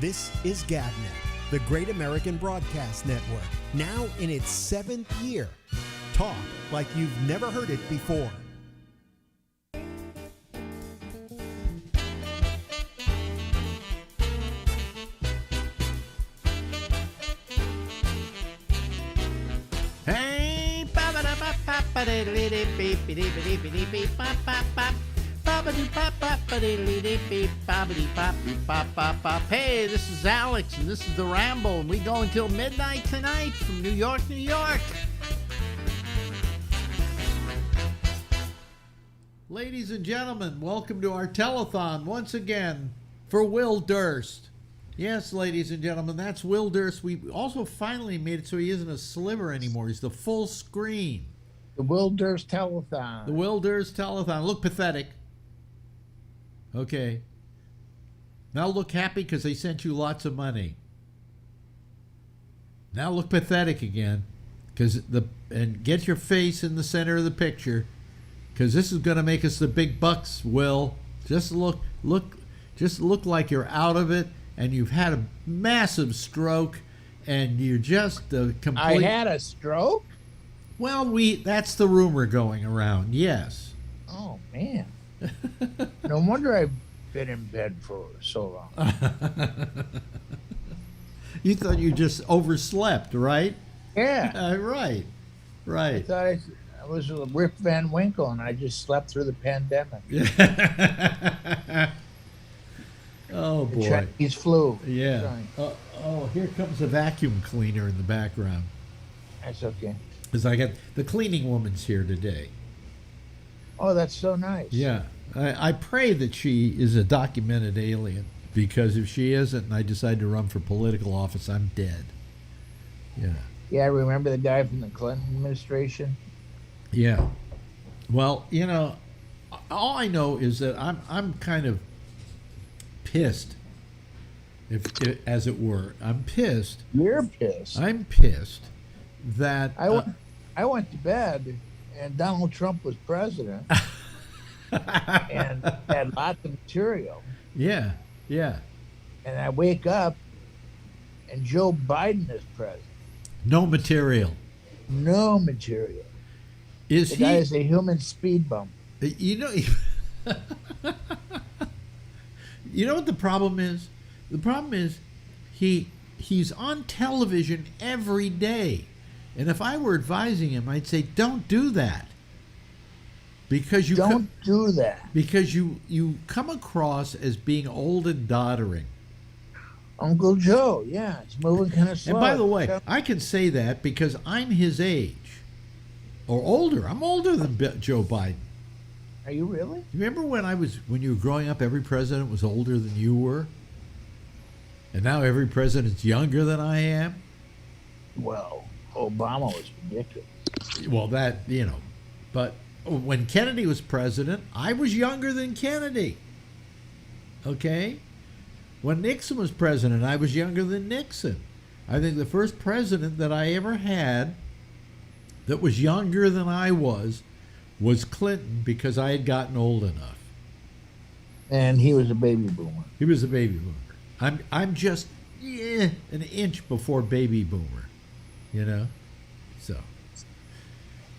This is GABNet, the Great American Broadcast Network, now in its 7th year. Talk like you've never heard it before. Hey, hey, this is Alex, and this is the Ramble, and we go until midnight tonight from New York, New York. Ladies and gentlemen, welcome to our telethon once again for Will Durst. Yes, ladies and gentlemen, that's Will Durst. We also finally made it so he isn't a sliver anymore. He's the full screen. The Will Durst telethon. The Will Durst telethon. Look pathetic. Okay. Now look happy because they sent you lots of money. Now look pathetic again, and get your face in the center of the picture, because this is going to make us the big bucks. Will, just look like you're out of it, and you've had a massive stroke, and you're just a complete. I had a stroke? Well, that's the rumor going around. Yes. Oh man. No wonder I've been in bed for so long. You thought you just overslept, right? Yeah. Right. I thought I was Rip Van Winkle, and I just slept through the pandemic. Oh boy. The Chinese flu. Yeah. Oh, here comes a vacuum cleaner in the background. That's okay. Because I got the cleaning woman's here today. Oh, that's so nice. Yeah. I pray that she is a documented alien, because if she isn't and I decide to run for political office, I'm dead. Yeah. Yeah, I remember the guy from the Clinton administration. Yeah. Well, all I know is that I'm kind of pissed, as it were. I'm pissed. You're pissed. I'm pissed that I went to bed and Donald Trump was president and had lots of material. Yeah. And I wake up and Joe Biden is president. No material. No material. The guy is a human speed bump. You know what the problem is? The problem is he's on television every day. And if I were advising him, I'd say, don't do that. Because you do that. Because you come across as being old and doddering. Uncle Joe, yeah, he's moving kind of slow. And by the way, I can say that because I'm his age. Or older. I'm older than Joe Biden. Are you really? Remember when you were growing up, every president was older than you were? And now every president's younger than I am? Well, Obama was ridiculous. Well, but when Kennedy was president, I was younger than Kennedy. Okay? When Nixon was president, I was younger than Nixon. I think the first president that I ever had that was younger than I was Clinton, because I had gotten old enough. And he was a baby boomer. He was a baby boomer. I'm just an inch before baby boomer, So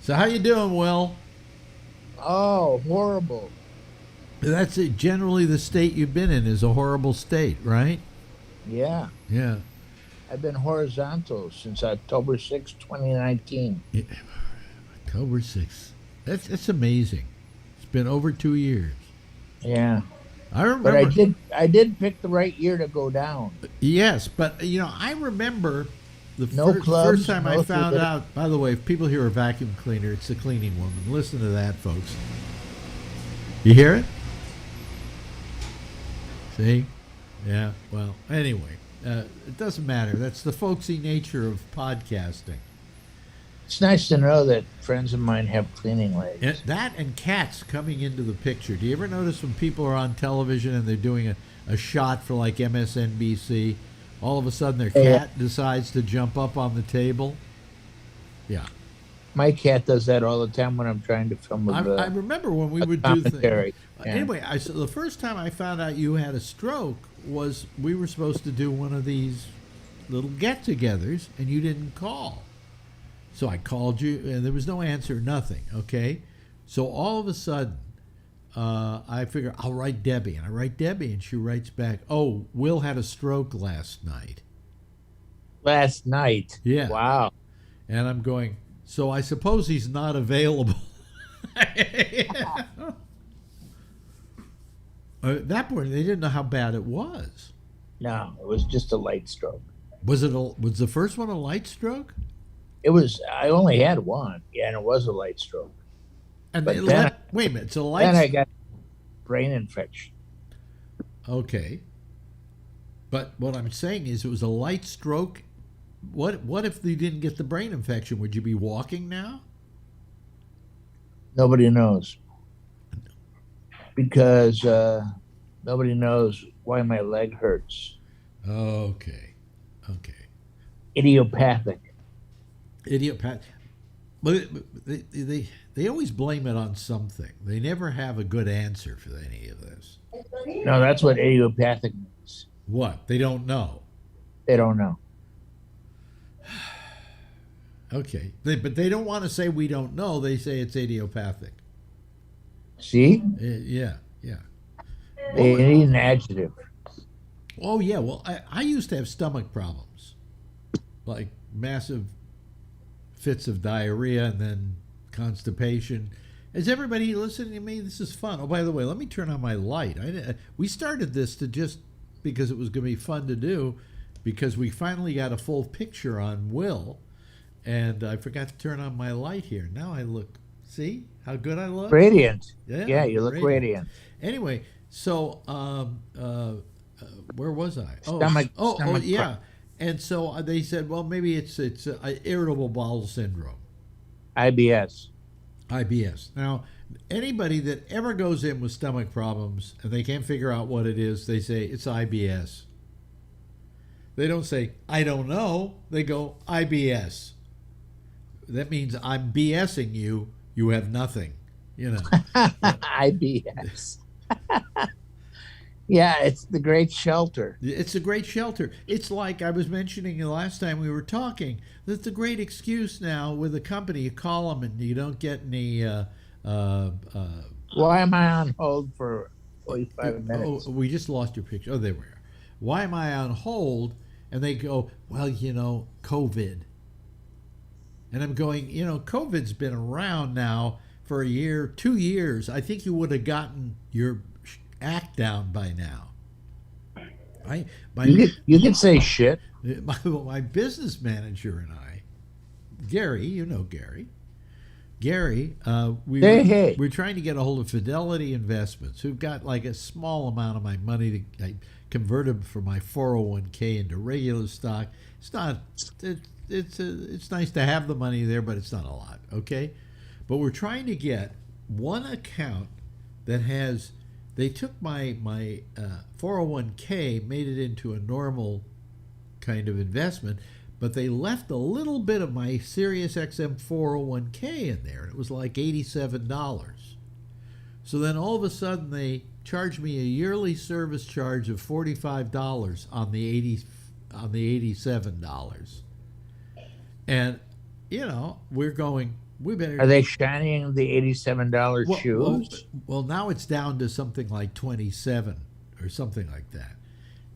how you doing, Will? Oh, horrible. That's it. Generally, the state you've been in is a horrible state, right? Yeah. Yeah. I've been horizontal since October 6, 2019. Yeah. October 6th. That's amazing. It's been over 2 years. Yeah. I remember. But I did pick the right year to go down. Yes, but I remember the clubs, first time I found out. By the way, if people hear a vacuum cleaner, it's the cleaning woman. Listen to that, folks. You hear it? See? Yeah. Well, anyway, it doesn't matter. That's the folksy nature of podcasting. It's nice to know that friends of mine have cleaning legs. That and cats coming into the picture. Do you ever notice when people are on television and they're doing a shot for like MSNBC, all of a sudden their cat decides to jump up on the table? Yeah. My cat does that all the time when I'm trying to film I remember when we would do things. Yeah. Anyway, the first time I found out you had a stroke was we were supposed to do one of these little get-togethers, and you didn't call. So I called you, and there was no answer, nothing. Okay, so all of a sudden, I figure I'll write Debbie, and I write Debbie, and she writes back, "Oh, Will had a stroke last night." Last night. Yeah. Wow. And I'm going, so I suppose he's not available. At that point, they didn't know how bad it was. No, it was just a light stroke. Was the first one a light stroke? It was. I only had one. Yeah, and it was a light stroke. And But they then wait a minute, it's a light. Then I got brain infection. Okay. But what I'm saying is, it was a light stroke. What if you didn't get the brain infection? Would you be walking now? Nobody knows. Because nobody knows why my leg hurts. Okay. Idiopathic. But they always blame it on something. They never have a good answer for any of this. No, that's what idiopathic means. What? They don't know. They don't know. Okay. But they don't want to say we don't know. They say it's idiopathic. See? Yeah. They need an adjective. Oh, yeah. Well, I used to have stomach problems, like massive fits of diarrhea and then constipation. Is everybody listening to me? This is fun. Oh, by the way, let me turn on my light. We started this because it was going to be fun to do, because we finally got a full picture on Will, and I forgot to turn on my light here. Now I look. See how good I look? Radiant. Yeah, Yeah, you look radiant. Anyway, so where was I? Stomach Yeah. And so they said, well, maybe it's irritable bowel syndrome, IBS. IBS. Now, anybody that ever goes in with stomach problems and they can't figure out what it is, they say it's IBS. They don't say, I don't know. They go, IBS. That means I'm BSing you. You have nothing, IBS. Yeah, it's the great shelter. It's a great shelter. It's like I was mentioning the last time we were talking. That's a great excuse now with a company. You call them and you don't get any. Why am I on hold for 45 minutes? Oh, we just lost your picture. Oh, there we are. Why am I on hold? And they go, well, COVID. And I'm going, COVID's been around now for a year, 2 years. I think you would have gotten your act down by now. You can say shit. My business manager and I, Gary, Gary, we're trying to get a hold of Fidelity Investments, who've got like a small amount of my money to I converted from my 401k into regular stock. It's not. It's nice to have the money there, but it's not a lot. Okay, but we're trying to get one account that has. They took my 401k, made it into a normal kind of investment, but they left a little bit of my SiriusXM 401k in there. It was like $87. So then all of a sudden they charged me a yearly service charge of $45 on the $87. And we're going. We better. Are they shining the $87 shoes? Well, now it's down to something like 27 or something like that.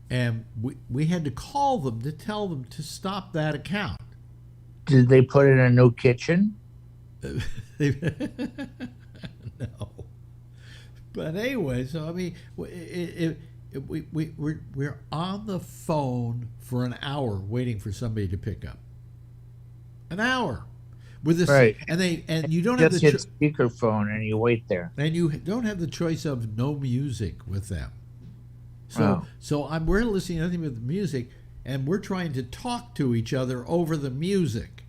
And we had to call them to tell them to stop that account. Did they put in a new kitchen? No. But anyway, so I mean, we're on the phone for an hour waiting for somebody to pick up. An hour. With this, right, and you don't have the speakerphone, and you wait there, and you don't have the choice of no music with them. So we're listening to nothing but the music, and we're trying to talk to each other over the music.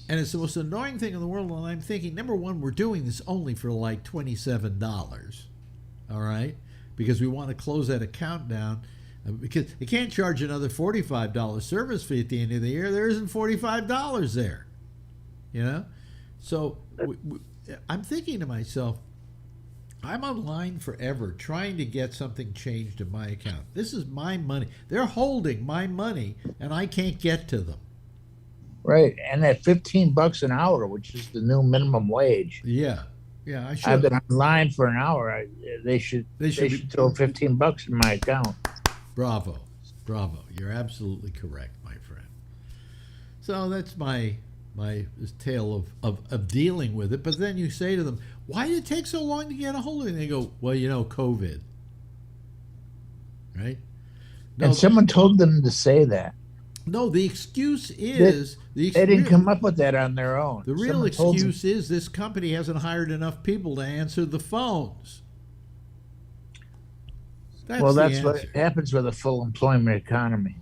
And it's the most annoying thing in the world. And I'm thinking, number one, we're doing this only for like $27, all right, because we want to close that account down. Because they can't charge another $45 service fee at the end of the year. There isn't $45 there. So I'm thinking to myself, I'm online forever trying to get something changed in my account. This is my money. They're holding my money, and I can't get to them. Right. And at $15 an hour, which is the new minimum wage. Yeah, yeah. I should. I've been online for an hour. They should throw $15 in my account. Bravo, bravo. You're absolutely correct, my friend. So that's my tale of dealing with it. But then you say to them, why did it take so long to get a hold of it? And they go, well, COVID. Right? No, and someone told them to say that. No, the excuse is... They didn't come up with that on their own. The real excuse is this company hasn't hired enough people to answer the phones. That's what happens with a full employment economy.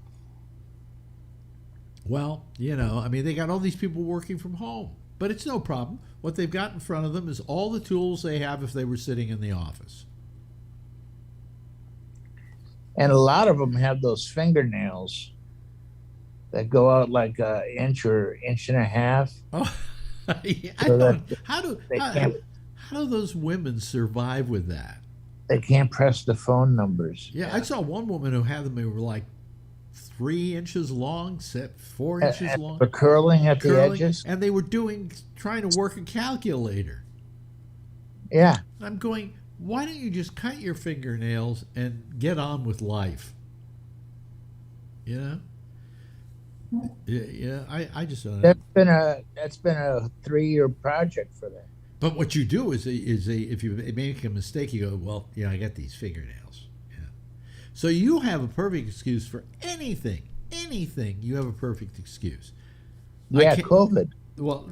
Well, they got all these people working from home, but it's no problem. What they've got in front of them is all the tools they have if they were sitting in the office. And a lot of them have those fingernails that go out like an inch or inch and a half. Oh, yeah, how do those women survive with that? They can't press the phone numbers. Yeah, I saw one woman who had them. They were like 3 inches long, 4 inches long. But curling at the edges. And they were trying to work a calculator. Yeah. I'm going, why don't you just cut your fingernails and get on with life? Yeah, I just don't know. That's been a 3-year project for that. But what you do is if you make a mistake, you go, well, I got these fingernails. Yeah. So you have a perfect excuse for anything. You have a perfect excuse. Yeah, COVID. Well,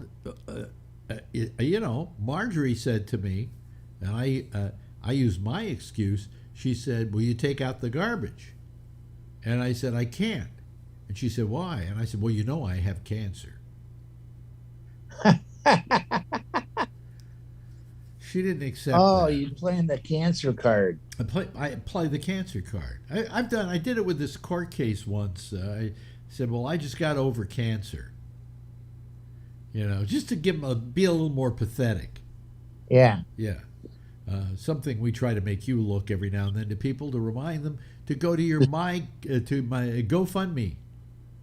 Marjorie said to me, and I used my excuse. She said, "Will you take out the garbage?" And I said, "I can't." And she said, "Why?" And I said, "Well, I have cancer." She didn't accept that. Oh, you're playing the cancer card. I play the cancer card. I did it with this court case once. I said, "Well, I just got over cancer." Just to be a little more pathetic. Yeah. Yeah. Something we try to make you look every now and then to people to remind them to go to your my GoFundMe.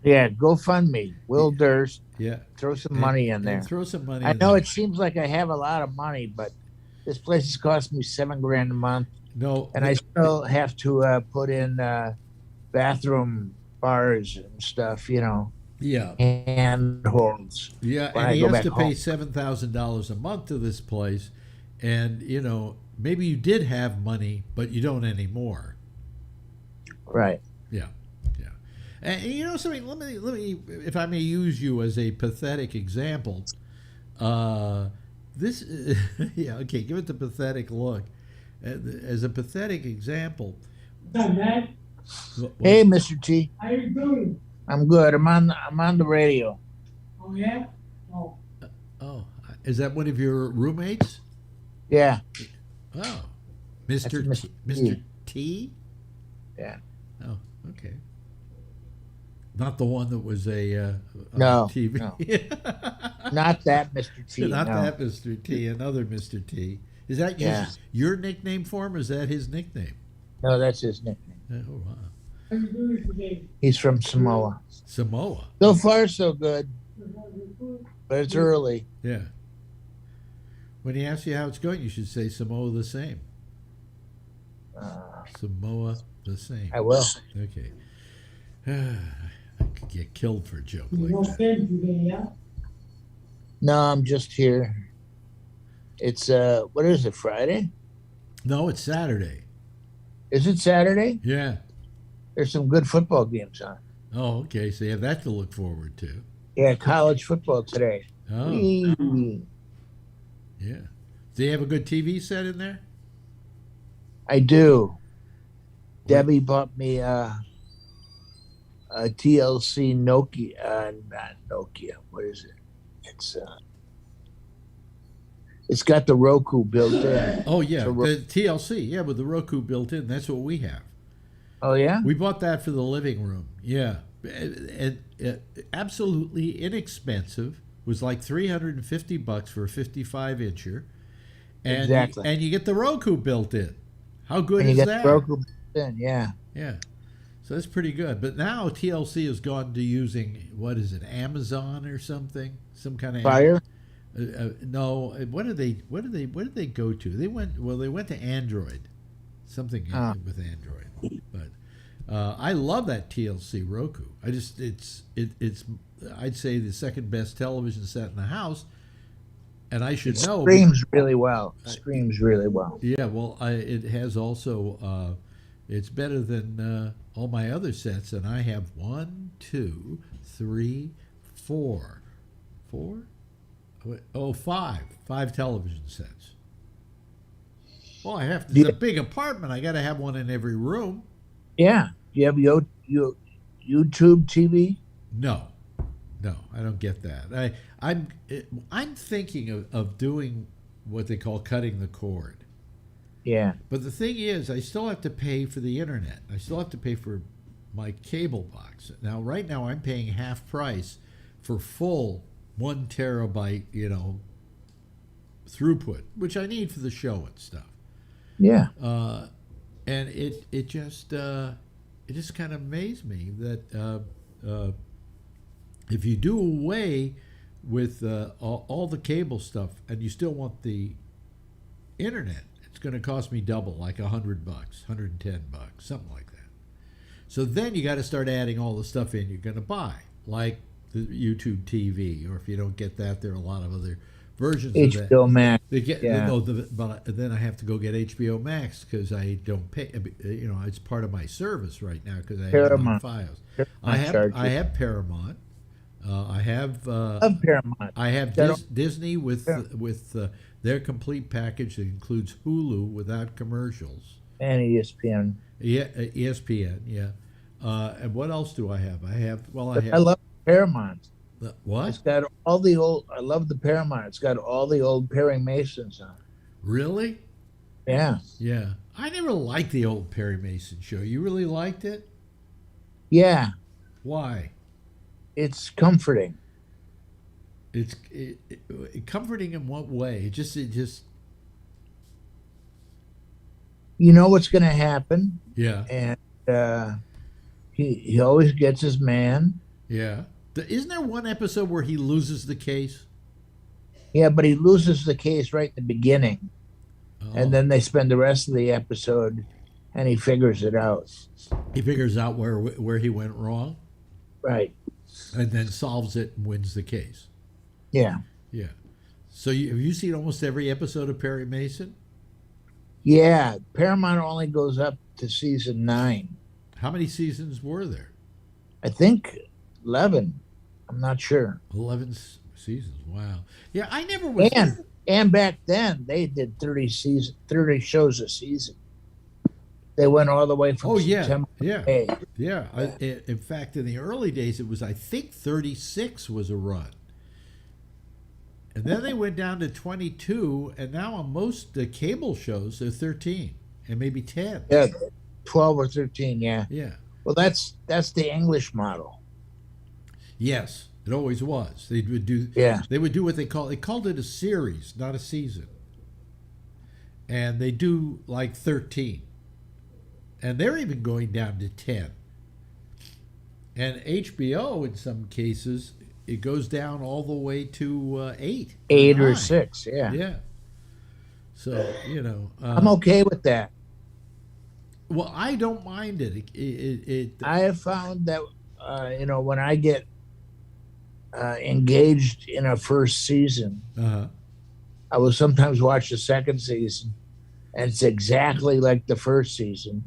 Yeah, GoFundMe. Will Durst. Yeah. Throw some money in there. Throw some money. I know it seems like I have a lot of money, but this place has cost me $7,000 a month. No. And I still have to put in bathroom bars and stuff. Yeah. Handholds. Yeah, and he has to pay $7,000 a month to this place, and maybe you did have money, but you don't anymore. Right. Yeah. And something. Let me, if I may use you as a pathetic example. This, yeah, okay. Give it the pathetic look. As a pathetic example. What's up, Matt? Hey, Mr. T. How you doing? I'm good. I'm on the radio. Oh yeah. Oh, is that one of your roommates? Yeah. Oh, Mr. Mr. Mr. T. Yeah. Oh, okay. Not the one that was on TV. No. Not that Mr. T. Not that Mr. T. Another Mr. T. Is that your nickname for him, or is that his nickname? No, that's his nickname. Oh, wow. How you doing today? He's from Samoa. Samoa. So far, so good. But it's early. Yeah. When he asks you how it's going, you should say Samoa the same. Samoa the same. I will. Okay. I could get killed for a joke You like won't that. spend today, yeah? No, I'm just here. It's what is it? Friday? No, it's Saturday. Is it Saturday? Yeah. There's some good football games on. Oh, okay. So you have that to look forward to. Yeah, college football today. Oh, Whee! yeah. Do you have a good TV set in there? I do. Debbie bought me a TLC Nokia, not Nokia. What is it? It's got the Roku built in. Oh, yeah. The TLC. Yeah, with the Roku built in. That's what we have. Oh, yeah? We bought that for the living room. Yeah. And absolutely inexpensive. It was like $350 for a 55-incher. and Exactly. and you get the Roku built in. How good And you is get that? Roku in, yeah. Yeah. So that's pretty good. But now TLC has gone to using, what is it, Amazon or something? Some kind of Fire. no. What did they go to? They went to Android, something with Android. But I love that TLC Roku. It's I'd say the second best television set in the house, and I should know. Screams really well. Screams really well. Yeah, well, it has also. It's better than all my other sets, and I have 1, 2, 3, 4, 4. Oh, five television sets. Well, I have to. It's a big apartment. I got to have one in every room. Yeah. Do you have YouTube TV? No, I don't get that. I'm thinking of doing what they call cutting the cord. Yeah. But the thing is, I still have to pay for the internet. I still have to pay for my cable box. Now, right now, I'm paying half price for full 1 terabyte, throughput, which I need for the show and stuff. Yeah. And it just kind of amazed me that if you do away with all the cable stuff and you still want the internet, it's going to cost me double, like $100, $110, something like that. So then you got to start adding all the stuff in you're going to buy, like the YouTube TV, or if you don't get that, there are a lot of other versions of that. HBO Max. But then I have to go get HBO Max because I don't pay. It's part of my service right now because I have it on files. I have Paramount. I have Paramount. I have Disney with their complete package that includes Hulu without commercials. And ESPN. Yeah, ESPN. Yeah. And what else do I have? I love Paramount. What? It's got all the old. I love the Paramount. It's got all the old Perry Masons on. Really? Yeah. Yeah. I never liked the old Perry Mason show. You really liked it? Yeah. Why? It's comforting. It's comforting in what way? It just. You know what's going to happen. Yeah. And he always gets his man. Yeah. Isn't there one episode where he loses the case? Yeah, but he loses the case right in the beginning. Oh. And then they spend the rest of the episode and he figures it out. He figures out where he went wrong? Right. And then solves it and wins the case. Yeah. Yeah. So have you seen almost every episode of Perry Mason? Yeah. Paramount only goes up to season 9. How many seasons were there? I think 11. I'm not sure. 11 seasons. Wow. Yeah, I never was. And back then they did 30 shows a season. They went all the way from September to May. Yeah. In fact, in the early days, it was, I think, 36 was a run. And then they went down to 22, and now on most cable shows, they're 13 and maybe 10. Yeah, 12 or 13, yeah. Yeah. Well, that's the English model. Yes, it always was. They would do what they called it a series, not a season. And they do like 13. And they're even going down to 10. And HBO, in some cases, it goes down all the way to 8. 8 or 6, yeah. Yeah. So, I'm okay with that. Well, I don't mind it. I have found that, when I get engaged in a first season, I will sometimes watch the second season, and it's exactly like the first season,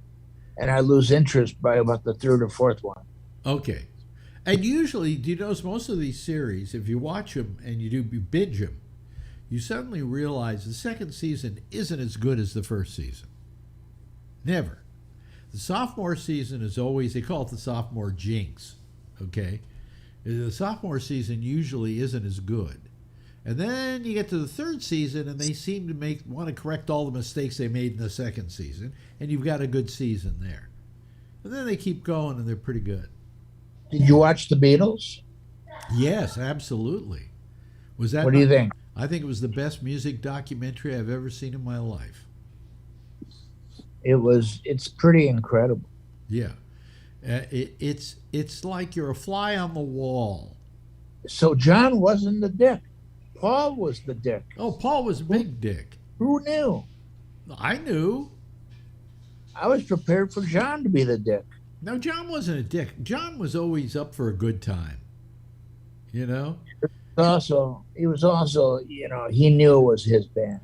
and I lose interest by about the third or fourth one. Okay. And usually, do you notice most of these series, if you watch them and you binge them, you suddenly realize the second season isn't as good as the first season. Never. The sophomore season is always, they call it the sophomore jinx, okay? The sophomore season usually isn't as good. And then you get to the third season and they seem to want to correct all the mistakes they made in the second season, and you've got a good season there. And then they keep going and they're pretty good. Did you watch the Beatles? Yes, absolutely. Was that? What do you think? I think it was the best music documentary I've ever seen in my life. It's pretty incredible. Yeah. It's like you're a fly on the wall. So John wasn't the dick. Paul was the dick. Oh, Paul was a big dick. Who knew? I knew. I was prepared for John to be the dick. No, John wasn't a dick. John was always up for a good time. You know? He was also, he knew it was his band.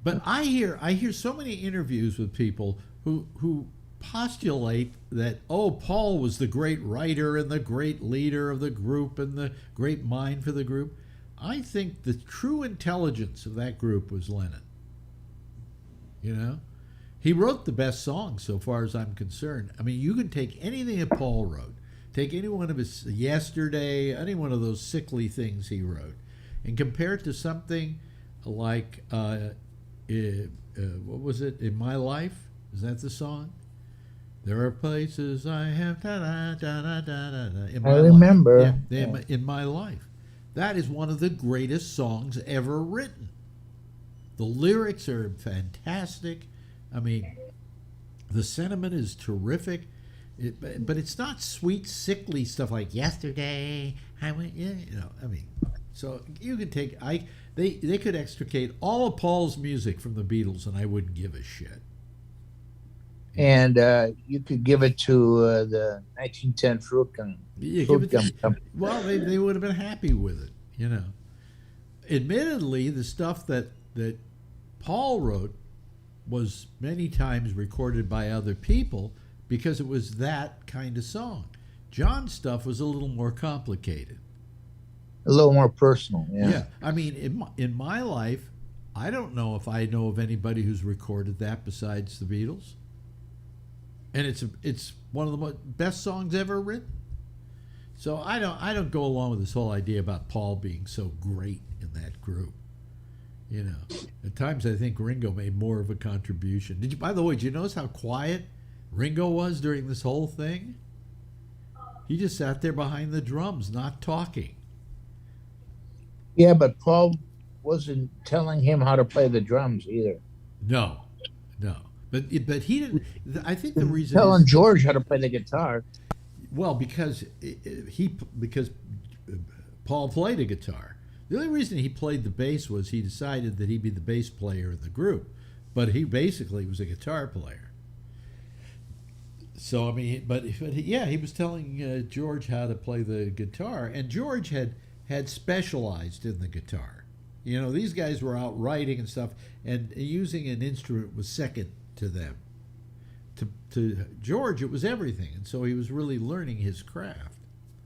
But I hear so many interviews with people who postulate that, oh, Paul was the great writer and the great leader of the group and the great mind for the group. I think the true intelligence of that group was Lennon. You know? He wrote the best songs so far as I'm concerned. I mean, you can take anything that Paul wrote, take any one of his Yesterday, any one of those sickly things he wrote, and compare it to something like, what was it, In My Life? Is that the song? There are places I have, in my I remember. life. Yeah, In My Life. That is one of the greatest songs ever written. The lyrics are fantastic. I mean, the sentiment is terrific, but it's not sweet, sickly stuff like Yesterday. I went, I mean, so you could take, they could extricate all of Paul's music from the Beatles, and I wouldn't give a shit. And you could give it to the 1910 Fruit Gum. Company. Well, they would have been happy with it, you know. Admittedly, the stuff that Paul wrote was many times recorded by other people because it was that kind of song. John's stuff was a little more complicated. A little more personal, yeah. Yeah, I mean, in my life, I don't know if I know of anybody who's recorded that besides the Beatles. And it's one of the best songs ever written. So I don't go along with this whole idea about Paul being so great in that group. You know, at times I think Ringo made more of a contribution. By the way, did you notice how quiet Ringo was during this whole thing? He just sat there behind the drums, not talking. Yeah, but Paul wasn't telling him how to play the drums either. No. But he didn't. I think the reason telling George how to play the guitar. Well, because Paul played a guitar. The only reason he played the bass was he decided that he'd be the bass player in the group, but he basically was a guitar player. So I mean, but yeah, he was telling George how to play the guitar, and George had specialized in the guitar. You know, these guys were out writing and stuff, and using an instrument was second to them. To George, it was everything, and so he was really learning his craft.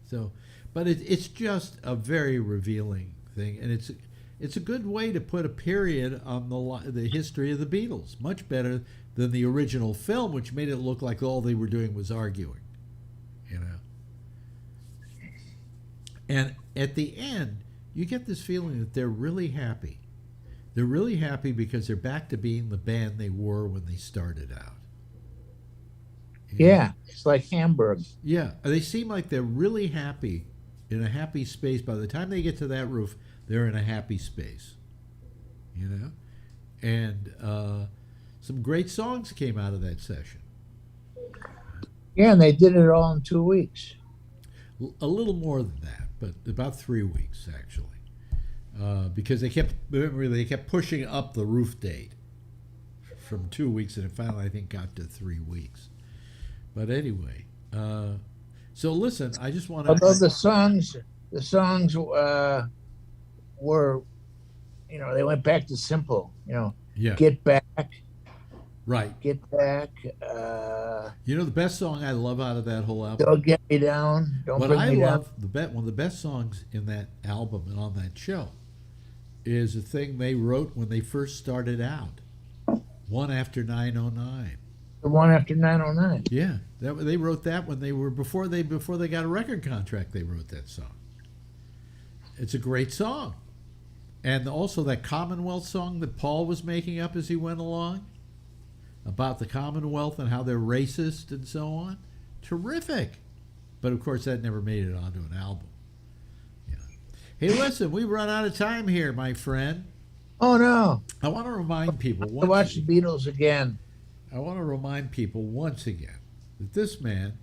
So, but it's just a very revealing thing, and it's a good way to put a period on the history of the Beatles. Much better than the original film, which made it look like all they were doing was arguing. You know. And at the end, you get this feeling that they're really happy. They're really happy because they're back to being the band they were when they started out. Yeah, it's like Hamburg. Yeah, they seem like they're really happy, in a happy space. By the time they get to that roof, they're in a happy space. You know? And some great songs came out of that session. Yeah, and they did it all in 2 weeks. A little more than that, but about 3 weeks, actually. Because they kept pushing up the roof date from 2 weeks, and it finally, I think, got to 3 weeks. But anyway, so listen, I just want to. Although the songs were, they went back to simple. Yeah. Get Back. Right. Get Back. The best song I love out of that whole album. Don't Get Me Down. Don't What Bring I Me love, Down. one of the best songs in that album and on that show is a thing they wrote when they first started out. One After 909. The One After 909. Yeah, they wrote that when they were before they got a record contract. They wrote that song. It's a great song, and also that Commonwealth song that Paul was making up as he went along about the Commonwealth and how they're racist and so on. Terrific, but of course that never made it onto an album. Yeah. Hey, listen, we run out of time here, my friend. Oh no! I want to remind people I watch the Beatles again. I want to remind people once again that this man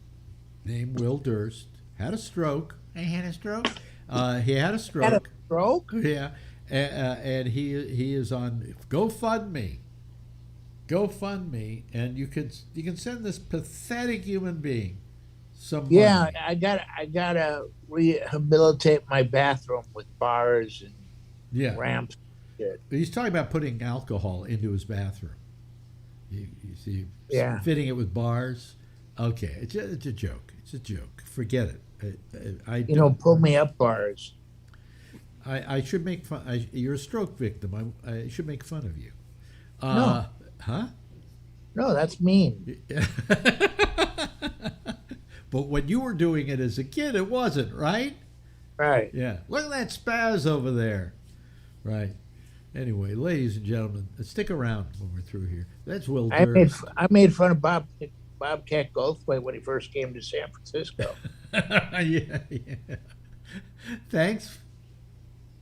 named Will Durst had a stroke. He had a stroke. He had a Had a stroke. stroke? Yeah, and he is on GoFundMe. GoFundMe, and you can send this pathetic human being some money. Yeah, I gotta rehabilitate my bathroom with bars and Yeah. ramps. Shit. He's talking about putting alcohol into his bathroom. You see, Yeah. fitting it with bars. Okay, it's a joke. It's a joke. Forget it. Pull me up bars. I should make fun. You're a stroke victim. I should make fun of you. No. Huh? No, that's mean. But when you were doing it as a kid, it wasn't, right? Right. Yeah. Look at that spaz over there. Right. Anyway, ladies and gentlemen, stick around when we're through here. That's Will Durst. I made fun of Bobcat Goldthwait when he first came to San Francisco. Yeah. Thanks.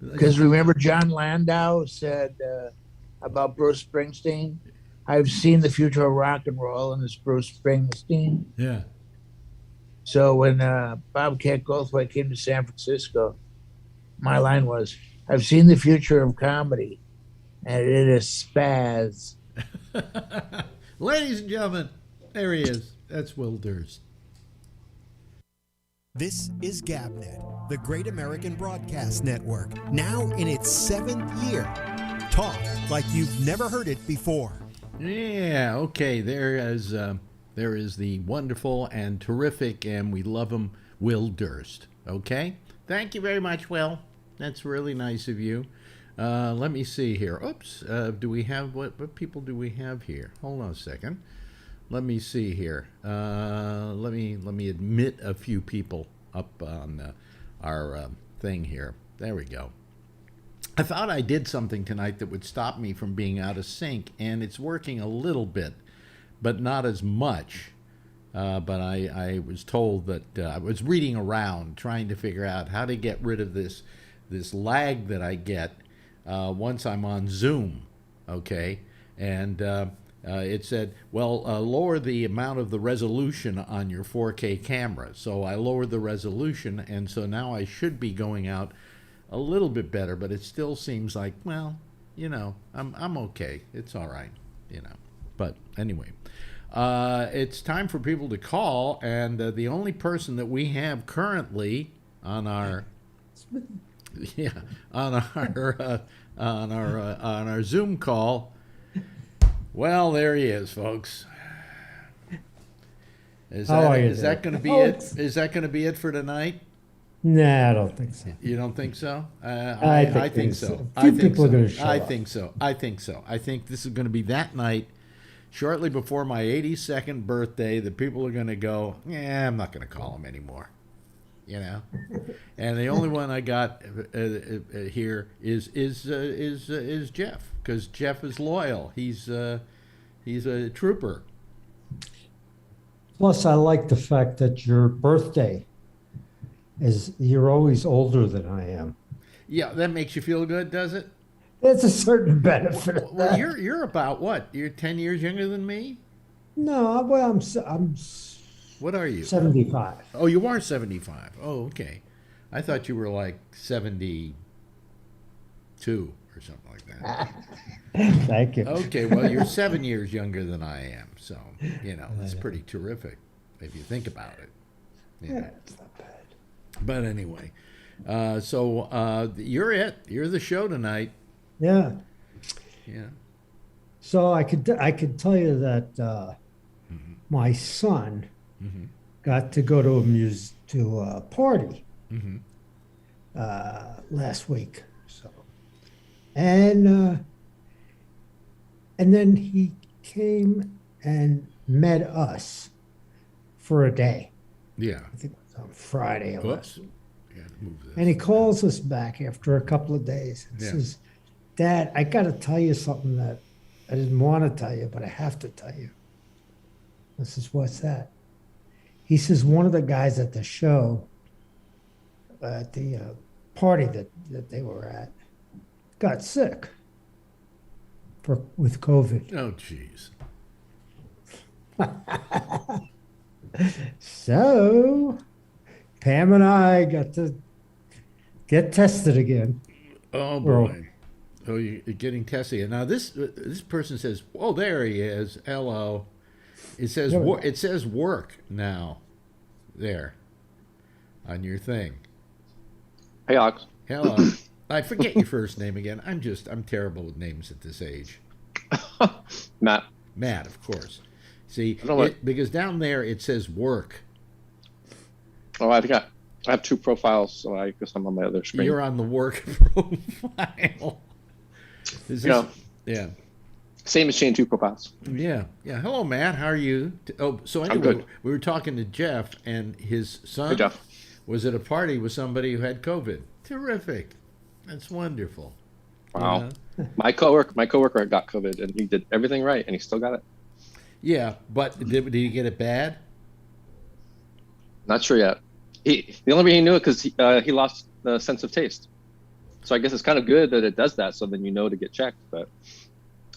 Because remember, John Landau said about Bruce Springsteen, "I've seen the future of rock and roll," and it's Bruce Springsteen. Yeah. So when Bobcat Goldthwait came to San Francisco, my line was, "I've seen the future of comedy, and it is spaz." Ladies and gentlemen, there he is. That's Will Durst. This is GabNet, the Great American Broadcast Network, now in its 7th year. Talk like you've never heard it before. Yeah, okay. There is the wonderful and terrific, and we love him, Will Durst. Okay? Thank you very much, Will. That's really nice of you. Let me see here. Oops. Do we have what people do we have here? Hold on a second. Let me see here. Let me admit a few people up on our thing here. There we go. I thought I did something tonight that would stop me from being out of sync, and it's working a little bit, but not as much. But I was told that I was reading around trying to figure out how to get rid of this lag that I get once I'm on Zoom. Okay, and it said, well, lower the amount of the resolution on your 4K camera. So I lowered the resolution, and so now I should be going out a little bit better, but it still seems like, well, I'm okay. It's all right, But anyway, it's time for people to call, and the only person that we have currently on our on our Zoom call. Well, there he is, folks. Is that going to be it? Is that going to be it for tonight? Nah, I don't think so. You don't think so? I think so. A few people are going to show up. I think so. I think this is going to be that night, shortly before my 82nd birthday, that people are going to go, I'm not going to call him anymore. And the only one I got here is Jeff, because Jeff is loyal. He's a trooper. Plus, I like the fact that your birthday you're always older than I am. Yeah, that makes you feel good, does it? There's a certain benefit of Well, that. you're about what? You're 10 years younger than me? No, well, I'm What are you? 75. Oh, you are 75. Oh, okay. I thought you were like 72 or something like that. Thank you. Okay, well, you're 7 years younger than I am, so that's pretty terrific if you think about it. Yeah, it's not bad. But anyway, so you're it. You're the show tonight. Yeah. Yeah. So I could tell you that my son got to go to a party last week. So, and then he came and met us for a day. Yeah. I think it was on Friday. of last Oops. week. Yeah, move this. And he calls us back after a couple of days and says, "Dad, I got to tell you something that I didn't want to tell you, but I have to tell you." I says, "What's that?" He says, "One of the guys at the show, at the party that they were at got sick with COVID. Oh, jeez. So Pam and I got to get tested again. Oh, Well, boy. Oh, you're getting testy. Now, this person says, oh, there he is. Hello. It says, Yeah, it says work now there on your thing. Hey, Alex. Hello. I forget your first name again. I'm terrible with names at this age. Matt. Matt, of course. See, I don't know because down there it says work. Oh, I think I have two profiles, so I guess I'm on my other screen. You're on the work profile. Is You know, yeah. same machine, two profiles. Yeah. Hello, Matt. How are you? Oh, so anyway, good. we were talking to Jeff, and his son Hey, Jeff. was at a party with somebody who had COVID. Terrific. That's wonderful. Wow. Yeah. My coworker got COVID, and he did everything right, and he still got it. Yeah, but did he get it bad? Not sure yet. The only reason he knew it because he lost the sense of taste. So I guess it's kind of good that it does that, so then you know to get checked. But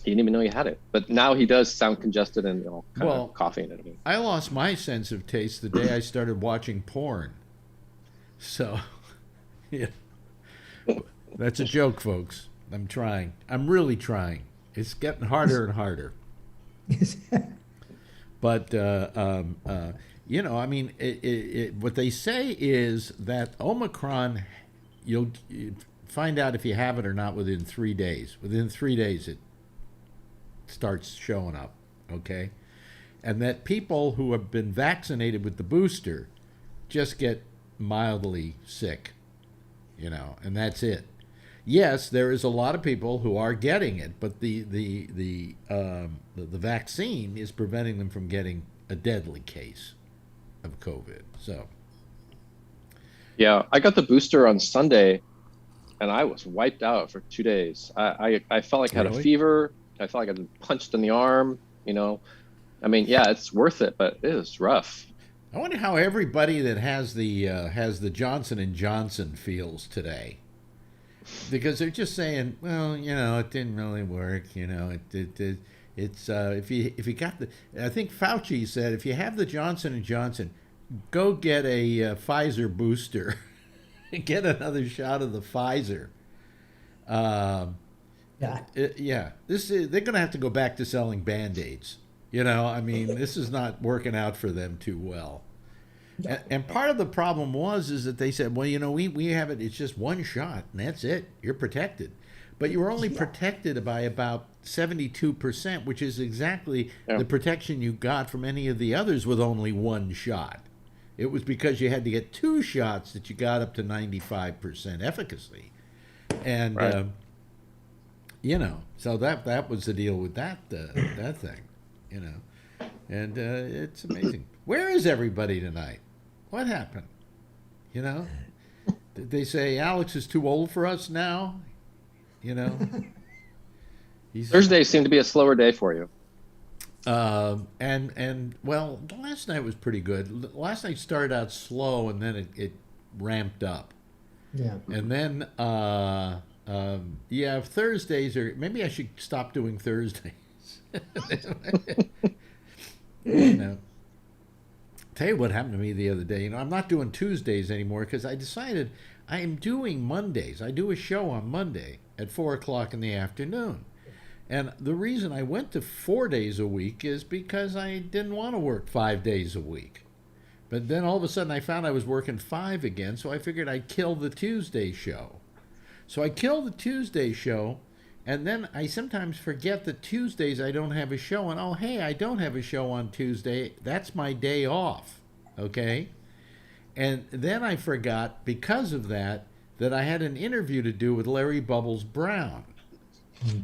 he didn't even know he had it. But now he does sound congested and kind of coughing and everything. I lost my sense of taste the day I started watching porn. So, yeah. That's a joke, folks. I'm trying. I'm really trying. It's getting harder and harder. But, you know, I mean, what they say is that Omicron, you'll find out if you have it or not within 3 days. Within 3 days, it starts showing up, okay? And that people who have been vaccinated with the booster just get mildly sick, you know, and that's it. Yes, there is a lot of people who are getting it, but the vaccine is preventing them from getting a deadly case of COVID. So, Yeah, I got the booster on Sunday, and I was wiped out for 2 days. I felt like I had a fever. I felt like I'd been punched in the arm. You know, I mean, yeah, it's worth it, but it is rough. I wonder how everybody that has the Johnson and Johnson feels today. Because they're just saying, well, you know, it didn't really work. You know, it's if you got the, I think Fauci said if you have the Johnson and Johnson, go get a Pfizer booster, get another shot of the Pfizer. yeah. They're going to have to go back to selling Band-Aids. You know, I mean, this is not working out for them too well. And part of the problem is that they said, well, you know, we have it, it's just one shot, and that's it. You're protected. But you were only protected by about 72%, which is exactly the protection you got from any of the others with only one shot. It was because you had to get 2 shots that you got up to 95% efficacy. And, you know, so that was the deal with that thing, you know. And it's amazing. Where is everybody tonight? What happened? You know? Did they say Alex is too old for us now? You know? Thursday seemed to be a slower day for you. And well, last night was pretty good. Last night started out slow, and then it ramped up. Yeah. And then, Thursdays are, maybe I should stop doing Thursdays. You know, tell you what happened to me the other day. You know, I'm not doing Tuesdays anymore because I decided I am doing Mondays. I do a show on Monday at 4:00 in the afternoon. And the reason I went to 4 days a week is because I didn't want to work 5 days a week. But then all of a sudden I found I was working 5 again, so I figured I'd kill the Tuesday show. So I killed the Tuesday show, and then I sometimes forget that Tuesdays I don't have a show, and oh, hey, I don't have a show on Tuesday. That's my day off, okay? And then I forgot, because of that I had an interview to do with Larry Bubbles Brown,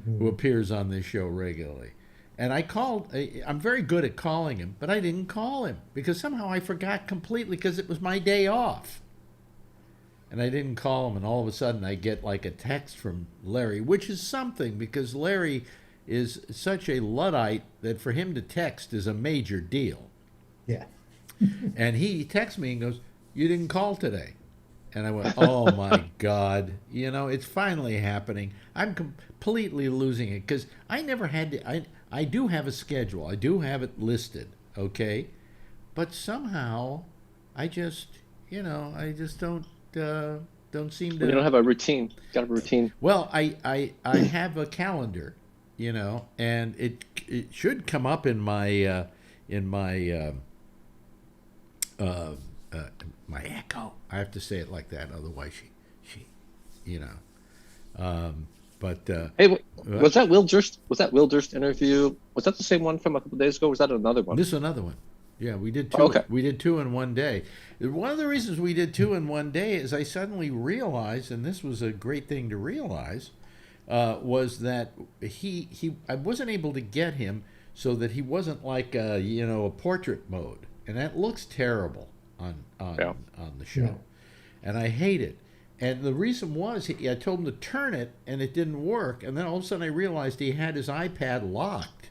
who appears on this show regularly. And I called, I'm very good at calling him, but I didn't call him because somehow I forgot completely because it was my day off. And I didn't call him, and all of a sudden I get like a text from Larry, which is something because Larry is such a Luddite that for him to text is a major deal. Yeah. And he texts me and goes, "You didn't call today." And I went, oh my God, it's finally happening. I'm completely losing it because I never had to. I do have a schedule. I do have it listed, okay? But somehow I just, I just don't seem to. You don't have a routine. You got a routine. Well, I have a calendar, and it should come up in my uh, my echo. I have to say it like that, otherwise she, you know. But Hey, was that Will Durst? Was that Will Durst interview? Was that the same one from a couple days ago? Or was that another one? this is another one. Yeah, we did two. Oh, okay. We did two in one day. One of the reasons we did two in one day is I suddenly realized, and this was a great thing to realize, was that I wasn't able to get him so that he wasn't like a portrait mode, and that looks terrible on the show, Yeah. and I hate it. And the reason was I told him to turn it, and it didn't work. And then all of a sudden I realized he had his iPad locked.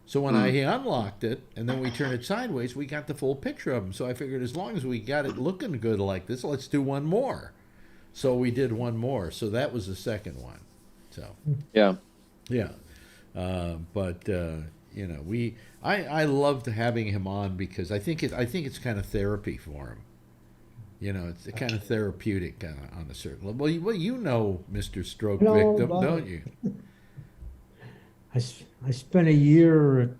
So when he unlocked it, and then we turned it sideways, we got the full picture of him. So I figured as long as we got it looking good like this, let's do one more. So we did one more. So that was the second one. So Yeah. yeah, but I loved having him on because I think it's kind of therapy for him. It's kind of therapeutic on a certain level. Well, Mr. Stroke Victim, don't you? I spent a year at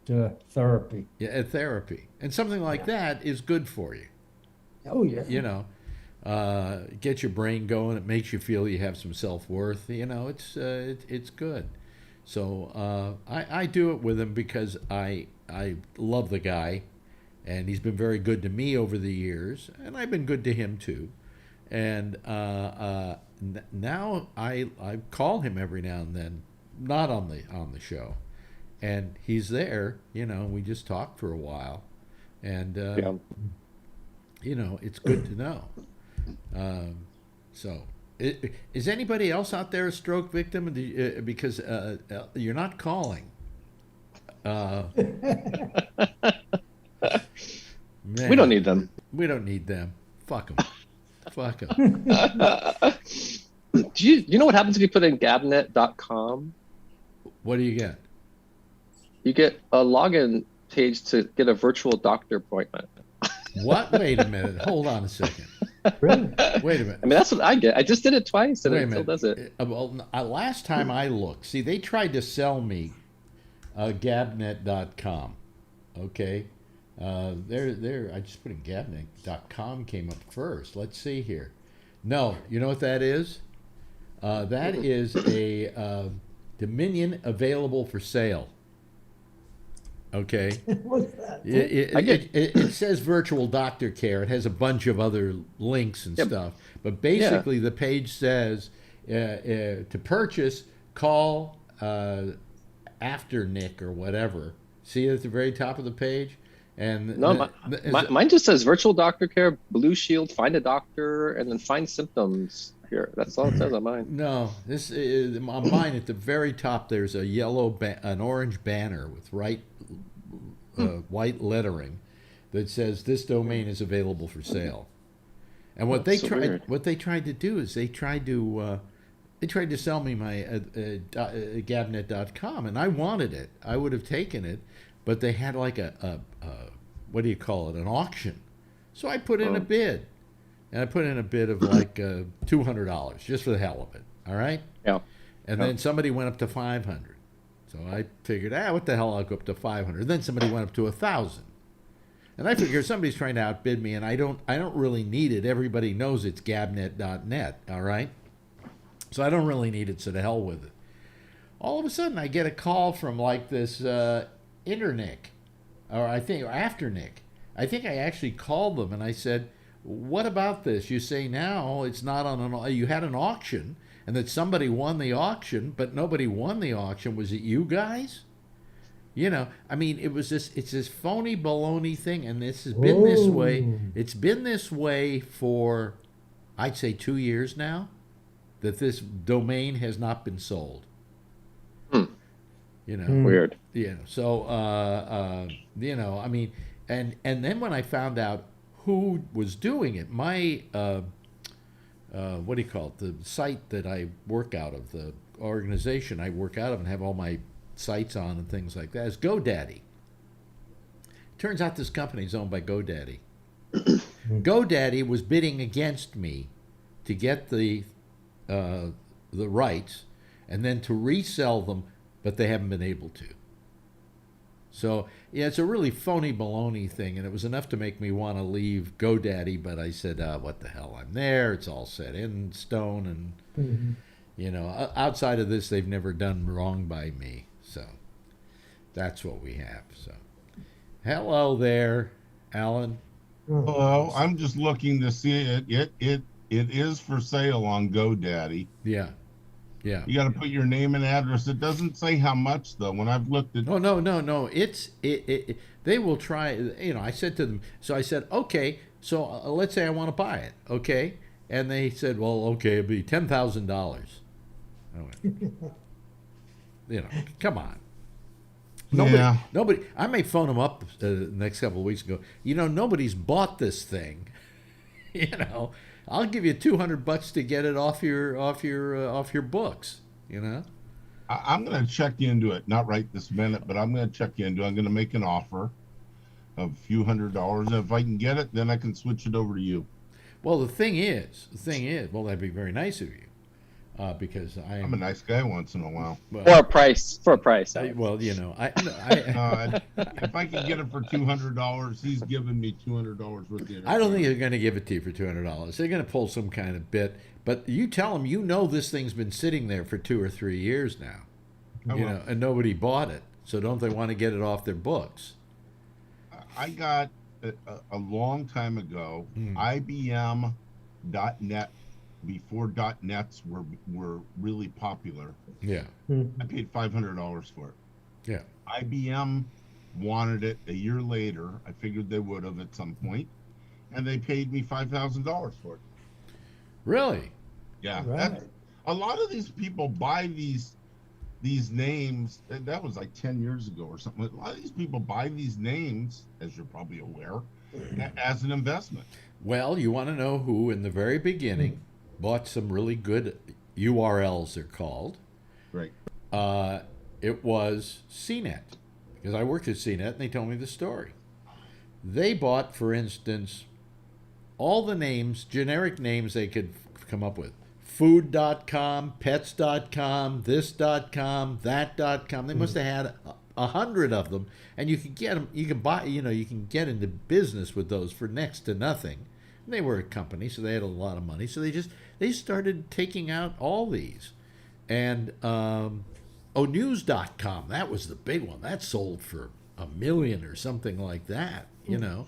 therapy. Yeah, at therapy, and something like that is good for you. Oh yeah. Get your brain going. It makes you feel you have some self-worth. It's good. So I do it with him because I love the guy, and he's been very good to me over the years, and I've been good to him too. And now I call him every now and then, not on the show, and he's there. We just talk for a while, and it's good to know. So, is anybody else out there a stroke victim? Because you're not calling. Man, We don't need them. We don't need them. Fuck them. Fuck them. Do you know what happens if you put in gabnet.com? What do you get? You get a login page to get a virtual doctor appointment. What? Wait a minute. Hold on a second. Really? Wait a minute. I mean, that's what I get. I just did it twice, and Wait a it still minute. does it. Last time I looked, see, they tried to sell me gabnet.com. Okay? There. I just put in gabnet.com came up first. Let's see here. No, you know what that is? That is a Dominion available for sale. Okay. What's that? It says virtual doctor care. It has a bunch of other links and stuff. But basically, the page says to purchase, call after Nick or whatever. See it at the very top of the page? And No, mine just says virtual doctor care, Blue Shield, find a doctor, and then find symptoms here. That's all it says on mine. No, this is on mine. At the very top, there's a an orange banner with white lettering that says this domain is available for sale. And what That's so weird. they tried to do is they tried to sell me my gabnet.com, and I wanted it. I would have taken it, but they had like a what do you call it? An auction. So I put in a bid. And I put in a bid of like $200 just for the hell of it. All right. Yeah. And then somebody went up to 500. So I figured, what the hell? I'll go up to 500. Then somebody went up to 1,000. And I figured somebody's trying to outbid me, and I don't really need it. Everybody knows it's gabnet.net. All right. So I don't really need it. So to hell with it. All of a sudden, I get a call from like this Internick, or after Nick. I think I actually called them and I said, what about this? You say now it's not on you had an auction and that somebody won the auction, but nobody won the auction. Was it you guys? I mean, it's this phony baloney thing, and this has been this way. It's been this way for, I'd say, 2 years now, that this domain has not been sold. Weird. So, I mean, and then when I found out who was doing it, my what do you call it? The site that I work out of, the organization I work out of and have all my sites on and things like that is GoDaddy. Turns out this company is owned by GoDaddy. GoDaddy was bidding against me to get the rights and then to resell them, but they haven't been able to. So, yeah, it's a really phony baloney thing, and it was enough to make me want to leave GoDaddy, but I said, what the hell, I'm there, it's all set in stone, and, you know, outside of this, they've never done wrong by me, so that's what we have, so. Hello there, Alan. Hello, I'm just looking to see it. It is for sale on GoDaddy. Yeah. Yeah. You got to put your name and address. It doesn't say how much though. When I've looked at. Oh no. They will try. You know, I said to them. So I said, okay. So let's say I want to buy it. Okay, and they said, well, okay, it'll be $10,000. You know, come on. Nobody. I may phone them up the next couple of weeks and go, you know, nobody's bought this thing. You know, I'll give you $200 to get it off your books. You know. I'm going to check into it, not right this minute, but I'm going to check into it. I'm going to make an offer of a few $100s, and if I can get it, then I can switch it over to you. Well, the thing is, well, that'd be very nice of you. Because I'm a nice guy once in a while. Well, for a price. Well, you know, if I can get it for $200, he's giving me $200 worth of interest. I don't think they're going to give it to you for $200. They're going to pull some kind of bit. But you tell them, you know, this thing's been sitting there for 2 or 3 years now, you know, and nobody bought it. So don't they want to get it off their books? I got a long time ago, IBM.net. Before .nets were really popular. Yeah. I paid $500 for it. Yeah. IBM wanted it a year later. I figured they would have at some point, and they paid me $5,000 for it. Really? Yeah. Right. A lot of these people buy these names. That was like 10 years ago or something. A lot of these people buy these names, as you're probably aware, as an investment. Well, you want to know who in the very beginning bought some really good URLs, they're called. Right. It was CNET, because I worked at CNET and they told me the story. They bought, for instance, all the names, generic names they could come up with. Food.com, pets.com, this.com, that.com. They must have had 100 of them, and you could get them, you can buy, you know, you can get into business with those for next to nothing. And they were a company, so they had a lot of money. So they started taking out all these. And news.com, that was the big one. That sold for $1 million or something like that, you know.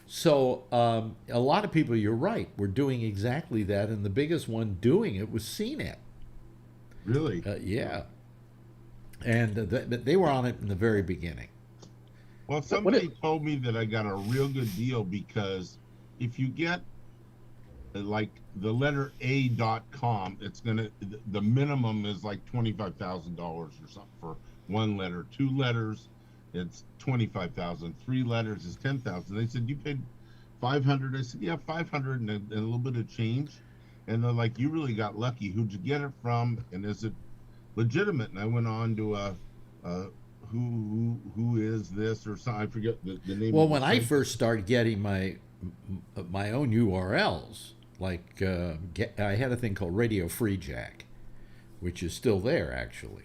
So a lot of people, you're right, were doing exactly that. And the biggest one doing it was CNET. Really? Yeah. And they were on it in the very beginning. Well, somebody told me that I got a real good deal because if you get like the letter A.com, it's the minimum is like $25,000 or something for one letter. 2 letters, it's $25,000. 3 letters is $10,000. They said, you paid $500. I said, yeah, $500 and a little bit of change. And they're like, you really got lucky. Who'd you get it from? And is it legitimate? And I went on to who is this or something. I forget the name. Well, when I first started getting my own URLs, like I had a thing called Radio Free Jack, which is still there actually.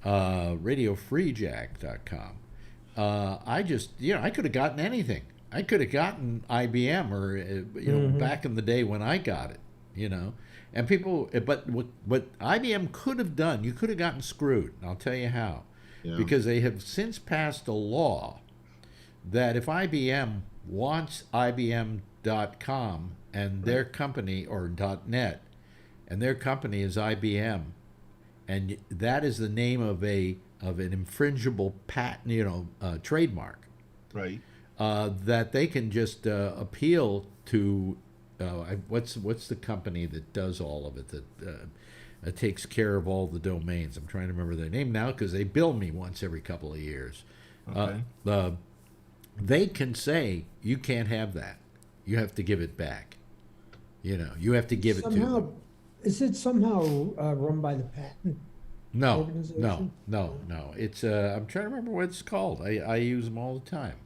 RadioFreeJack.com. I just, you know, I could have gotten anything. I could have gotten IBM or you know, back in the day when I got it, you know. And people, but what IBM could have done, you could have gotten screwed. And I'll tell you how. Yeah. Because they have since passed a law that if IBM wants IBM.com and their company, or .net, and their company is IBM, and that is the name of an infringible patent, you know, trademark, right? That they can just appeal to. What's the company that does all of it, that takes care of all the domains? I'm trying to remember their name now because they bill me once every couple of years. Okay. They can say, you can't have that. You have to give it back. You know, you have to give it to Somehow, them. is it somehow run by the patent No, organization? no. It's I'm trying to remember what it's called. I use them all the time.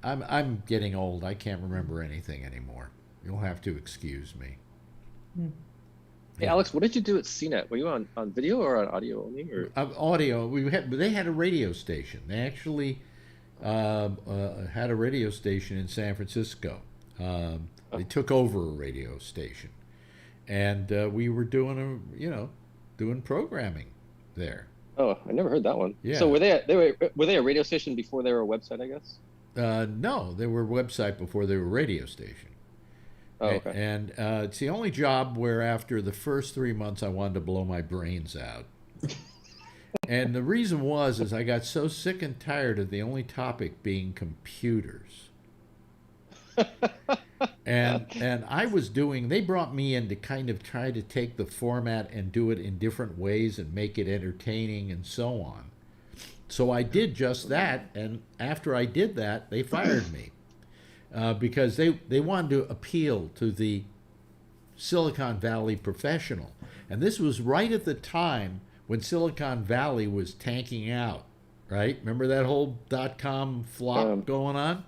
I'm getting old. I can't remember anything anymore. You'll have to excuse me. Hey, Alex, what did you do at CNET? Were you on video or on audio only? Or Audio. They had a radio station. They actually had a radio station in San Francisco. They took over a radio station, and we were doing programming there. oh, I never heard that one. Yeah. So were they a radio station before they were a website? I guess. No, they were a website before they were a radio station. Oh, okay. And it's the only job where after the first 3 months I wanted to blow my brains out. And the reason is I got so sick and tired of the only topic being computers. and they brought me in to kind of try to take the format and do it in different ways and make it entertaining and so on. So I did just that, and after I did that, they fired me. Because they wanted to appeal to the Silicon Valley professional. And this was right at the time when Silicon Valley was tanking out, right? Remember that whole .com flop going on?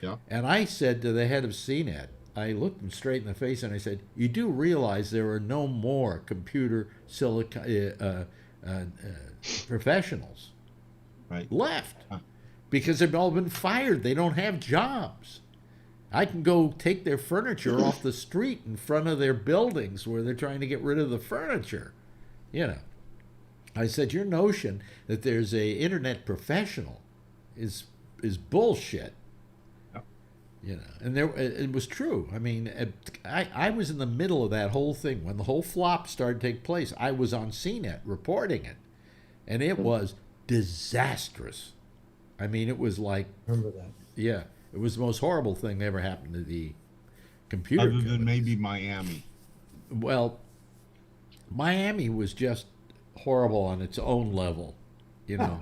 Yeah. And I said to the head of CNET, I looked him straight in the face and I said, you do realize there are no more computer professionals left because they've all been fired. They don't have jobs. I can go take their furniture off the street in front of their buildings where they're trying to get rid of the furniture. You know, I said, your notion that there's a internet professional is bullshit. Yep. You know, and it was true. I mean, I was in the middle of that whole thing when the whole flop started to take place. I was on CNET reporting it, and it was disastrous. I mean, it was like, Remember that? yeah. It was the most horrible thing that ever happened to the computer Other companies. than maybe Miami. Well, Miami was just horrible on its own level, you know.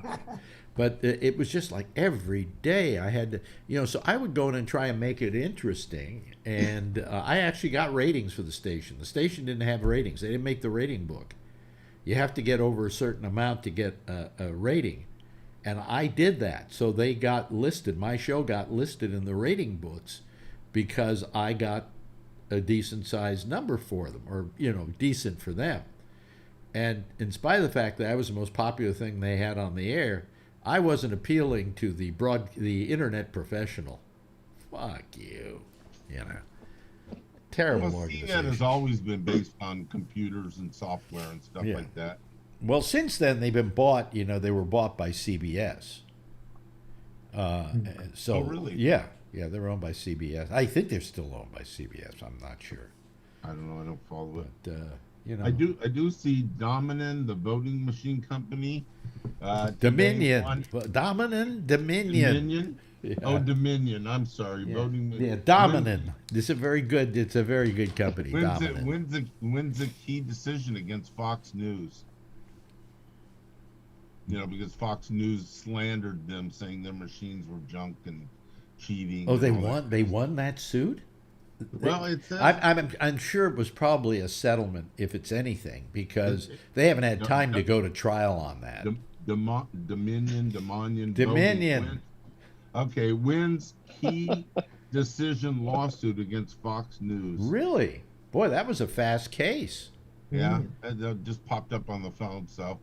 But it was just like every day I had to, you know, so I would go in and try and make it interesting. And I actually got ratings for the station. The station didn't have ratings. They didn't make the rating book. You have to get over a certain amount to get a rating. And I did that. So they got listed. My show got listed in the rating books because I got a decent sized number for them, or, you know, decent for them. And in spite of the fact that I was the most popular thing they had on the air, I wasn't appealing to the internet professional. Fuck you. You know. Terrible Well, organization. CNET has always been based on computers and software and stuff like that. Well, since then they've been bought. You know, they were bought by CBS. So Oh, really? Yeah, they're owned by CBS. I think they're still owned by CBS. I'm not sure, I don't know. I don't follow it. but you know, I do see Dominion, the voting machine company. Dominion, today Dominion. Yeah. Oh, Dominion. I'm sorry. Yeah. Voting. Yeah, Dominion. It's a very good company. Dominion. Wins a key decision against Fox News. You know, because Fox News slandered them, saying their machines were junk and cheating. Oh, and they all won. that. They won that suit. Well, it's I'm sure it was probably a settlement, if it's anything, because they haven't had time to go to trial on that. Dominion. Dominion. Okay, wins key decision lawsuit against Fox News. Really? Boy, that was a fast case. Yeah, that just popped up on the phone. So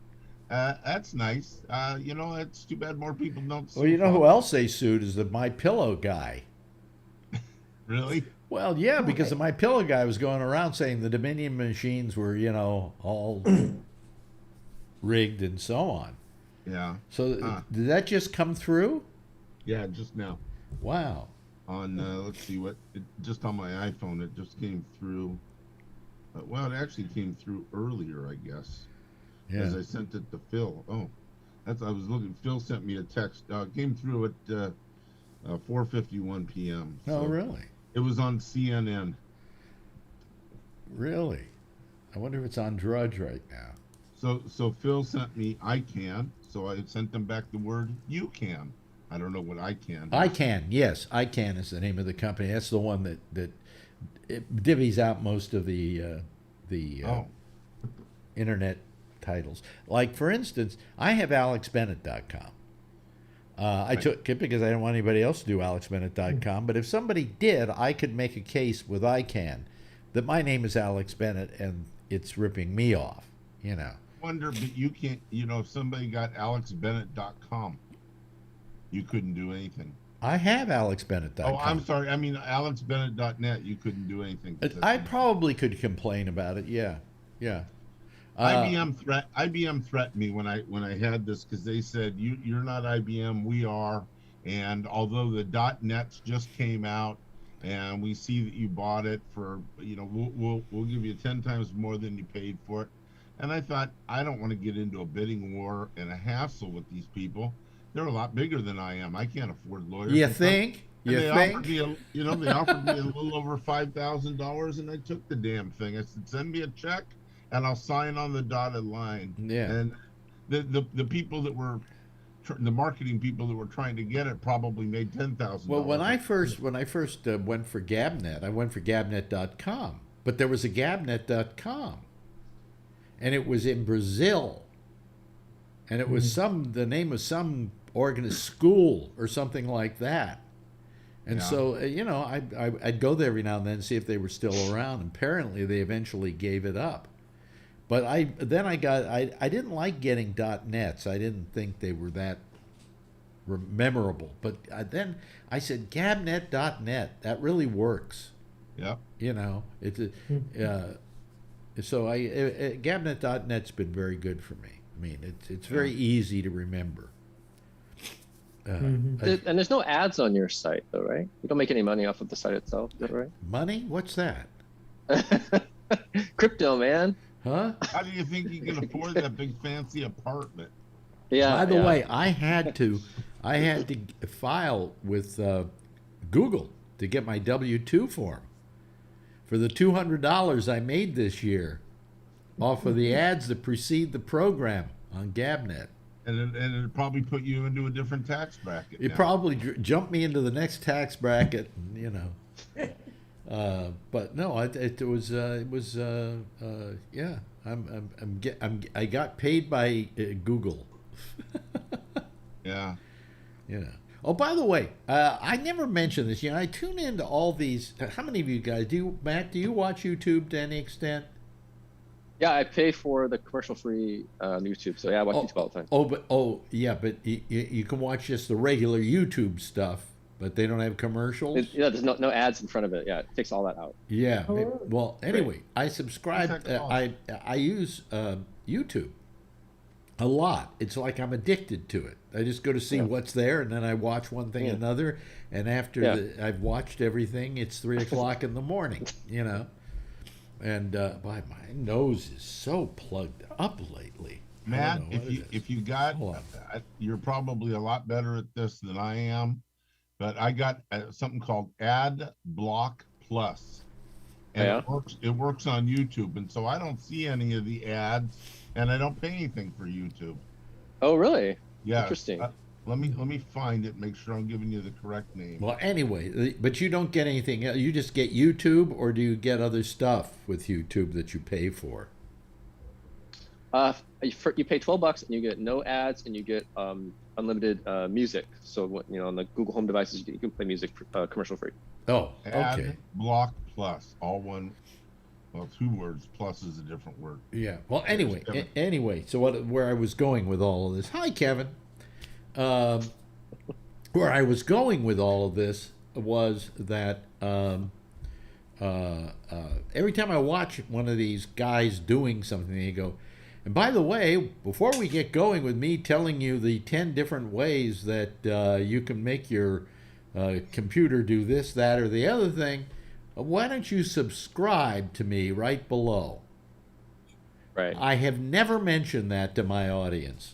that's nice. You know, it's too bad more people don't. Well, you know who else they sued is the My Pillow guy. Really? Well, yeah, because the My Pillow guy was going around saying the Dominion machines were, you know, all rigged and so on. Yeah. So did that just come through? Yeah, just now. Wow. On let's see just on my iPhone it just came through. Well, it actually came through earlier, I guess. Yeah. As I sent it to Phil. Oh, I was looking. Phil sent me a text. Came through at 4:51 p.m. Oh, really? It was on CNN. Really? I wonder if it's on Drudge right now. So Phil sent me I can. So I sent them back the word you can. I don't know what I can. I Can, yes, I Can is the name of the company. That's the one that it divvies out most of the Oh, internet titles. Like, for instance, I have alexbennett.com. I took it because I didn't want anybody else to do alexbennett.com. But if somebody did, I could make a case with ICANN that my name is Alex Bennett and it's ripping me off, you know. wonder, but you can't, if somebody got alexbennett.com, you couldn't do anything. I have alexbennett.com. Oh, I'm sorry. I mean, alexbennett.net, you couldn't do anything. I probably could complain about it. Yeah. Yeah. IBM threatened me when I had this, because they said you're not IBM, we are, and although the .nets just came out and we see that you bought it for, we'll give you 10 times more than you paid for it. And I thought, I don't want to get into a bidding war and a hassle with these people. They're a lot bigger than I am. I can't afford lawyers. You think? They offered me a little over $5,000, and I took the damn thing. I said, send me a check and I'll sign on the dotted line. Yeah. And the people that were, the marketing people that were trying to get it probably made $10,000. Well, when I first went for Gabnet, I went for Gabnet.com, but there was a Gabnet.com, and it was in Brazil, and it was the name of some school or something like that. And so, I'd go there every now and then and see if they were still around. Apparently, they eventually gave it up. But I didn't like getting .nets. I didn't think they were that memorable. But then I said, Gabnet.net, that really works. Yeah. It's so Gabnet.net's been very good for me. I mean, it's very easy to remember. And there's no ads on your site, though, right? You don't make any money off of the site itself, is that right? Money? What's that? Crypto, man. Huh? How do you think you can afford that big fancy apartment? Yeah. By the way, I had to file with Google to get my W-2 form for the $200 I made this year off of the ads that precede the program on Gabnet. And it probably put you into a different tax bracket. It probably jumped me into the next tax bracket, but no, I got paid by Google. Yeah. Oh, by the way, I never mentioned this. I tune into all these. How many of you guys Matt? Do you watch YouTube to any extent? Yeah, I pay for the commercial-free YouTube, so yeah, I watch YouTube all the time. But you can watch just the regular YouTube stuff, but they don't have commercials. There's no ads in front of it. Yeah, it takes all that out. Yeah. Well, anyway, I subscribe. I use YouTube a lot. It's like I'm addicted to it. I just go to see what's there, and then I watch one thing another, and after I've watched everything, it's 3 o'clock in the morning. And my nose is so plugged up lately. Matt, if you got, you're probably a lot better at this than I am, but I got something called Ad Block Plus, and it works on YouTube, and so I don't see any of the ads, and I don't pay anything for YouTube. Oh, really? Yeah. Interesting. Let me find it. Make sure I'm giving you the correct name. Well, anyway, but you don't get anything. You just get YouTube, or do you get other stuff with YouTube that you pay for? You pay $12 and you get no ads, and you get unlimited music. So on the Google Home devices, you can play music commercial free. Oh, okay. Ad Block Plus, all one. Well, 2 words. Plus is a different word. Yeah. Well, anyway. So where I was going with all of this? Hi, Kevin. Where I was going with all of this was that every time I watch one of these guys doing something, they go, and by the way, before we get going with me telling you the 10 different ways that you can make your computer do this, that, or the other thing, why don't you subscribe to me right below? Right. I have never mentioned that to my audience.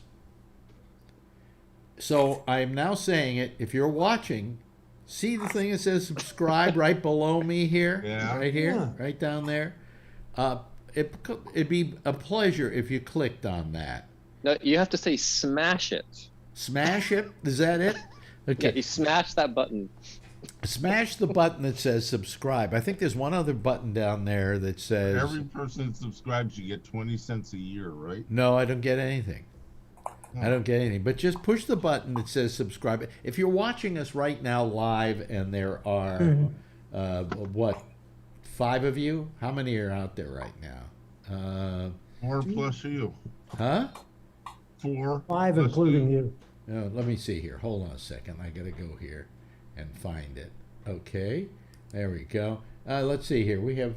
So I'm now saying it. If you're watching, see the thing that says subscribe right below me here? Yeah. Right here? Yeah. Right down there? It'd be a pleasure if you clicked on that. No, you have to say smash it. Smash it? Is that it? Okay. Yeah, you smash that button. Smash the button that says subscribe. I think there's one other button down there that says... Every person that subscribes, you get 20 cents a year, right? No, I don't get anything. I don't get anything. But just push the button that says subscribe. If you're watching us right now live and there are, what, 5 of you? How many are out there right now? 4 plus you. Huh? 4. 5, plus including you. No, let me see here. Hold on a second. I got to go here and find it. Okay. There we go. Let's see here. We have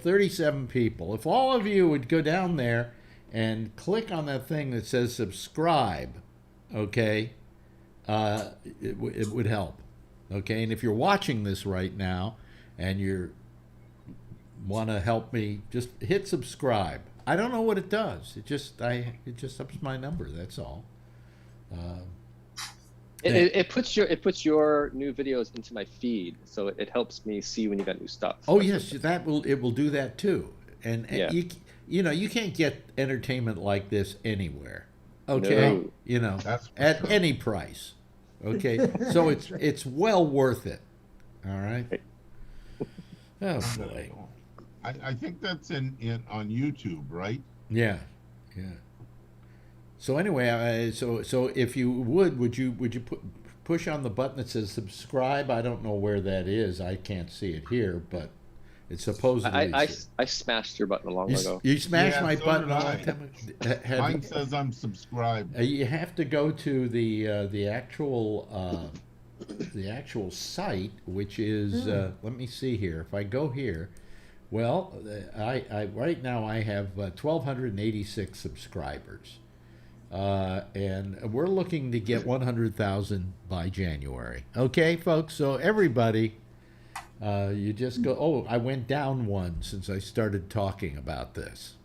37 people. If all of you would go down there and click on that thing that says subscribe, okay, it would help. Okay, and if you're watching this right now and you want to help me, just hit subscribe. I don't know what it does. It just ups my number. That's all. It puts your new videos into my feed, so it helps me see when you got new stuff. Oh yes, it will do that too. And Yeah. you can't get entertainment like this anywhere. Okay, No. That's for at sure. any price. Okay, so it's well worth it. All right. Oh boy. I think that's in on YouTube, right? Yeah, yeah. So anyway, so if you would you push on the button that says subscribe? I don't know where that is. I can't see it here, but it's supposedly. I smashed your button a long ago. You smashed Yeah, my so button did a I. long time ago. Mine says I'm subscribed. You have to go to the actual site, which is let me see here. If I go here, well, I right now I have 1,286 subscribers, and we're looking to get 100,000 by January. Okay, folks. So everybody, you just go. Oh, I went down one since I started talking about this.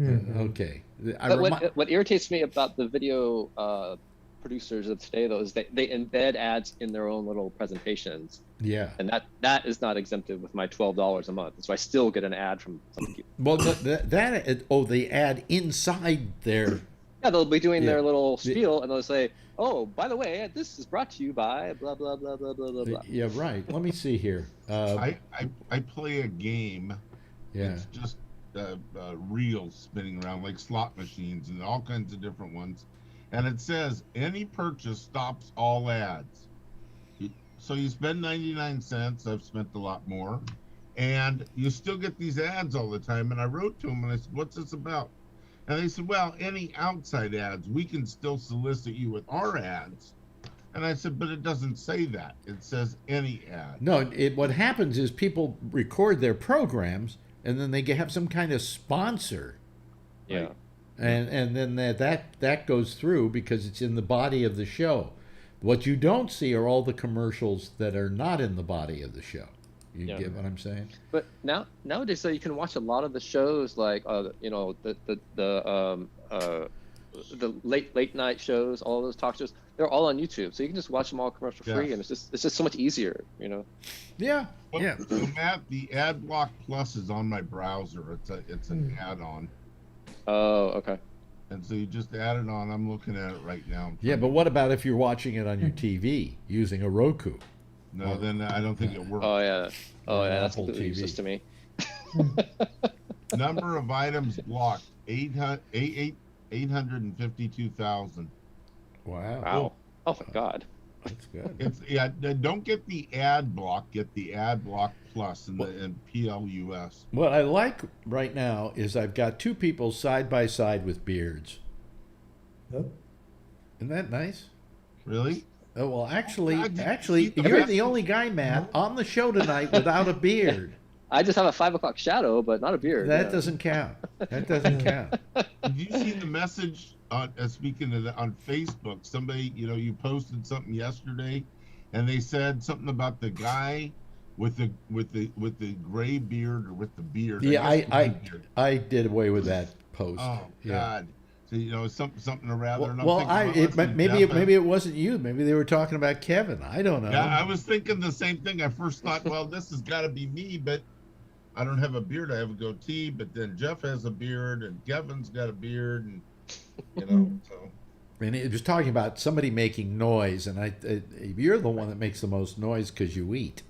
Okay. But what irritates me about the video producers of today, though, is they embed ads in their own little presentations. Yeah. And that is not exempted with my $12 a month. So I still get an ad from some people. Well, the ad inside there. Yeah, they'll be doing Yeah. their little spiel, and they'll say, "Oh, by the way, this is brought to you by blah blah blah blah blah blah blah." Yeah, right. Let me see here. I play a game. Yeah. It's just reels spinning around like slot machines and all kinds of different ones. And it says any purchase stops all ads. So you spend 99 cents. I've spent a lot more. And you still get these ads all the time. And I wrote to them and I said, "What's this about?" And they said, "Well, any outside ads, we can still solicit you with our ads." And I said, "But it doesn't say that. It says any ad." No, what happens is people record their programs and then they have some kind of sponsor. Yeah. And then that goes through because it's in the body of the show. What you don't see are all the commercials that are not in the body of the show. You get what I'm saying? But nowadays, so you can watch a lot of the shows, like the late night shows, all those talk shows. They're all on YouTube, so you can just watch them all commercial free, and it's just so much easier, Yeah. Well, Yeah. so Matt, the AdBlock Plus is on my browser. It's an add-on, Oh, okay. and so you just add it on. I'm looking at it right now. Yeah, but what about if you're watching it on your TV using a Roku? No, then I don't think it works. Oh yeah. That's Apple completely TV. useless to me. Number of items blocked 852,000. Wow. Wow. Oh my God. That's good. It's don't get the ad block. Get the AdBlock Plus and PLUS. What I like right now is I've got 2 people side by side with beards. Yep. Isn't that nice? Really? Oh, well, actually, see the you're best- the only guy, Matt, on the show tonight without a beard. I just have a 5 o'clock shadow, but not a beard. That yeah. doesn't count. That doesn't count. Did you see the message on speaking of on Facebook? Somebody, you posted something yesterday, and they said something about the guy with the gray beard or with the beard. Yeah, guess the beard. I did away with that post. Oh Yeah. God. So something or rather. and I'm Well, thinking, well, maybe it wasn't you. Maybe they were talking about Kevin. I don't know. Yeah, I was thinking the same thing. I first thought, well, this has got to be me, but I don't have a beard. I have a goatee. But then Jeff has a beard, and Kevin's got a beard, and so And it was talking about somebody making noise, and you're the one that makes the most noise because you eat.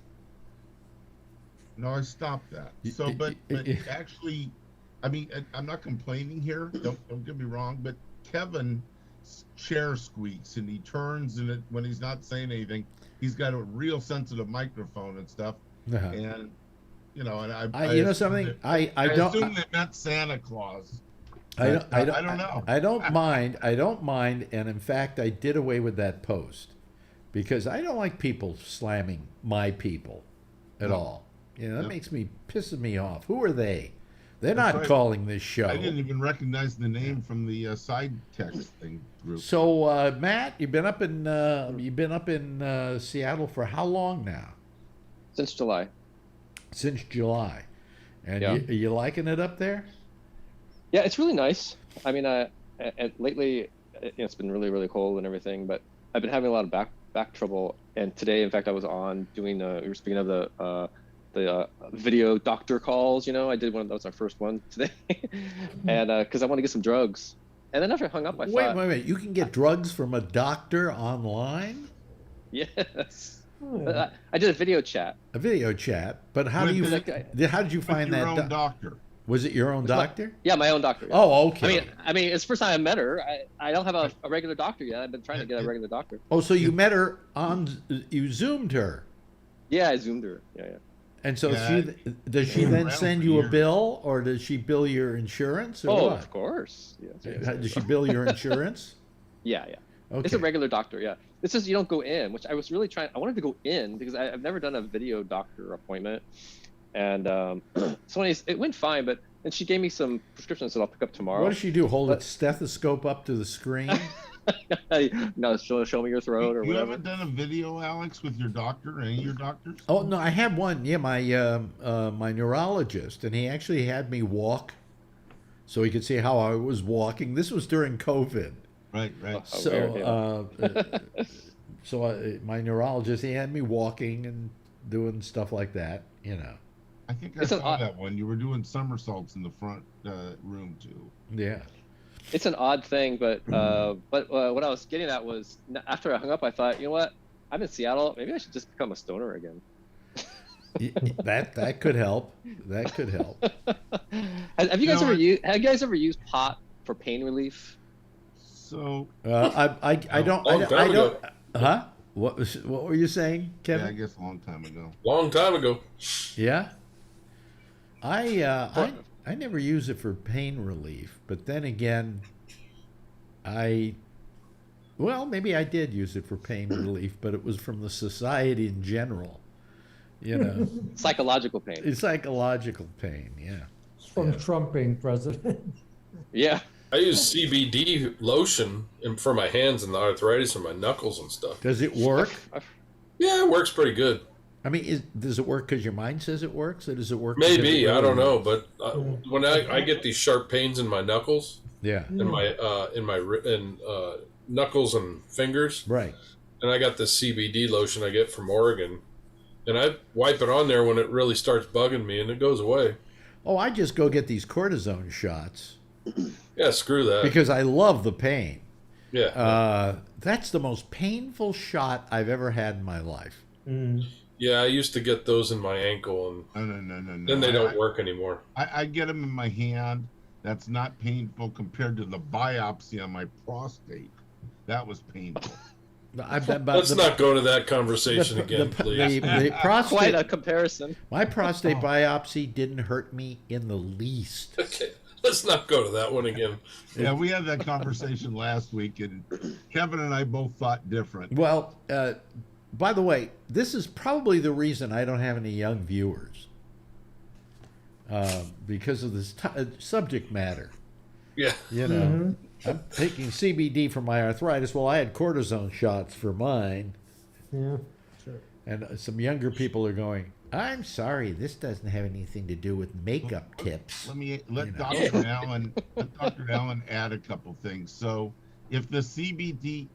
No, I stopped that. So, but actually, I mean, I'm not complaining here. Don't get me wrong, but Kevin's chair squeaks and he turns, and when he's not saying anything, he's got a real sensitive microphone and stuff. And you know, and I you know something, I assume they meant Santa Claus. I don't know. I don't mind. I don't mind. And in fact, I did away with that post because I don't like people slamming my people at all. You know, that pisses me off. Who are they? They're not calling this show. I didn't even recognize the name from the side text thing group. So, Matt, you've been up in Seattle for how long now? Since July. Since July, and are you liking it up there? Yeah, it's really nice. I mean, lately, it's been really, really cold and everything, but I've been having a lot of back trouble. And today, in fact, I was on doing. We were speaking of the video doctor calls. You know, I did one. That was our first one today, and because I want to get some drugs. And then after I hung up, I thought, wait. You can get drugs from a doctor online? Yes. I did a video chat. A video chat, but how did you find that? Your own doctor. Was it your own doctor? Yeah, my own doctor. Yeah. Oh, okay. I mean, it's the first time I met her. I don't have a regular doctor yet. I've been trying to get a regular doctor. Oh, so you met her you Zoomed her? Yeah, I Zoomed her. Yeah. And so does she then send you a bill, or does she bill your insurance? Or what? Of course. Yeah. Does she bill your insurance? Yeah. Okay. It's a regular doctor. Yeah. It's just you don't go in, which I was really trying. I wanted to go in because I've never done a video doctor appointment. And so anyways, it went fine, and she gave me some prescriptions that I'll pick up tomorrow. What does she do? Hold a stethoscope up to the screen? No, show me your throat or whatever. You haven't done a video, Alex, with your doctor, any of your doctors? Oh, no, I had one. Yeah, my neurologist, and he actually had me walk so he could see how I was walking. This was during COVID. Right. My neurologist, he had me walking and doing stuff like that, you know. I think I saw that one. You were doing somersaults in the front room too. Yeah. It's an odd thing, but what I was getting at was after I hung up, I thought, you know what? I'm in Seattle. Maybe I should just become a stoner again. That could help. That could help. Have you guys ever used pot for pain relief? So I don't. Huh? What were you saying, Kevin? Yeah, I guess a long time ago. Long time ago. Yeah. I never use it for pain relief, but then again, maybe I did use it for pain relief, but it was from the society in general, you know. Psychological pain. It's psychological pain, yeah. It's from Trump being president. Yeah. I use CBD lotion for my hands and the arthritis and my knuckles and stuff. Does it work? Yeah, it works pretty good. I mean, does it work because your mind says it works, or does it work? Maybe, I don't know, but when I get these sharp pains in my knuckles, yeah, in my knuckles and fingers, right, and I got this CBD lotion I get from Oregon, and I wipe it on there when it really starts bugging me, and it goes away. Oh, I just go get these cortisone shots. Yeah, screw that. Because I love the pain. Yeah. That's the most painful shot I've ever had in my life. Mm. Yeah, I used to get those in my ankle, and no. Then they don't work anymore. I get them in my hand. That's not painful compared to the biopsy on my prostate. That was painful. Let's not go to that conversation again, please. The prostate, quite a comparison. My prostate biopsy didn't hurt me in the least. Okay, let's not go to that one again. Yeah, we had that conversation last week, and Kevin and I both thought different. Well, by the way, this is probably the reason I don't have any young viewers, because of this subject matter. Yeah. You know, I'm taking CBD for my arthritis. Well, I had cortisone shots for mine. Yeah, sure. And some younger people are going, I'm sorry, this doesn't have anything to do with makeup tips. Let Dr. Allen add a couple things. So if the CBD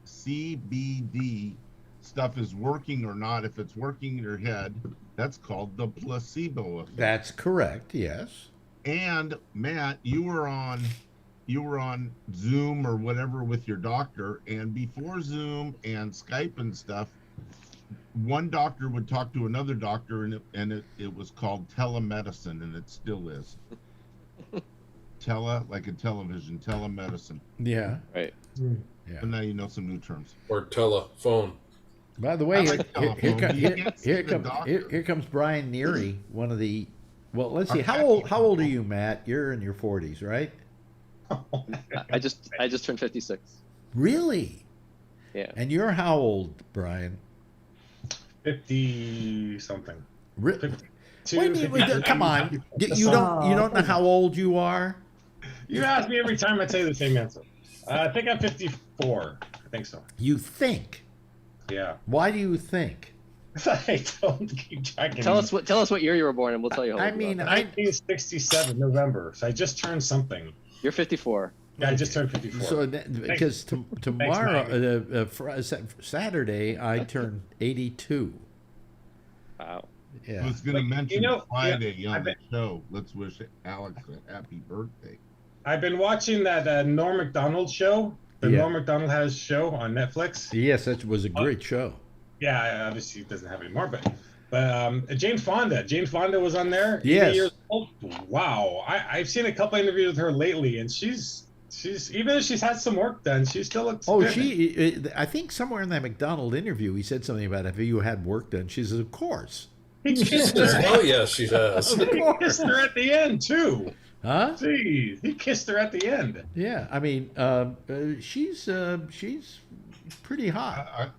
stuff is working or not, if it's working in your head, that's called the placebo effect. That's correct, yes. And Matt, you were on you were on Zoom or whatever with your doctor, and before Zoom and Skype and stuff, one doctor would talk to another doctor, and it was called telemedicine, and it still is. Like a television, telemedicine. Yeah. Right. Yeah. But now you know some new terms. Or telephone. By the way, like here comes Brian Neary, one of the. Well, let's see. How old are you, Matt? You're in your 40s, right? I just turned 56. Really? Yeah. And you're how old, Brian? 50 something. Wait, come on. You don't know how old you are? You ask me every time I say the same answer. I think I'm 54. I think so. You think? Yeah. Why do you think? I don't keep tracking. Tell us what year you were born, and we'll tell you. How old you are. 1967 November. So I just turned something. You're 54. Yeah, I just turned 54. So because tomorrow, Saturday, I turn 82. Wow. Yeah. I was going to mention Friday on the show. Let's wish Alex a happy birthday. I've been watching that Norm Macdonald show. Norm Macdonald has a show on Netflix. Yes, that was a great show. Yeah, obviously it doesn't have any more, but Jane Fonda. Jane Fonda was on there. 80 Yes. years old. Wow. I've seen a couple interviews with her lately, and she's even if she's had some work done, she still looks good. I think somewhere in that McDonald interview, he said something about if you had work done. She says, of course. He kissed her. Oh, yes, she does. He kissed her at the end, too. Huh? Jeez, he kissed her at the end. Yeah, I mean, she's pretty hot.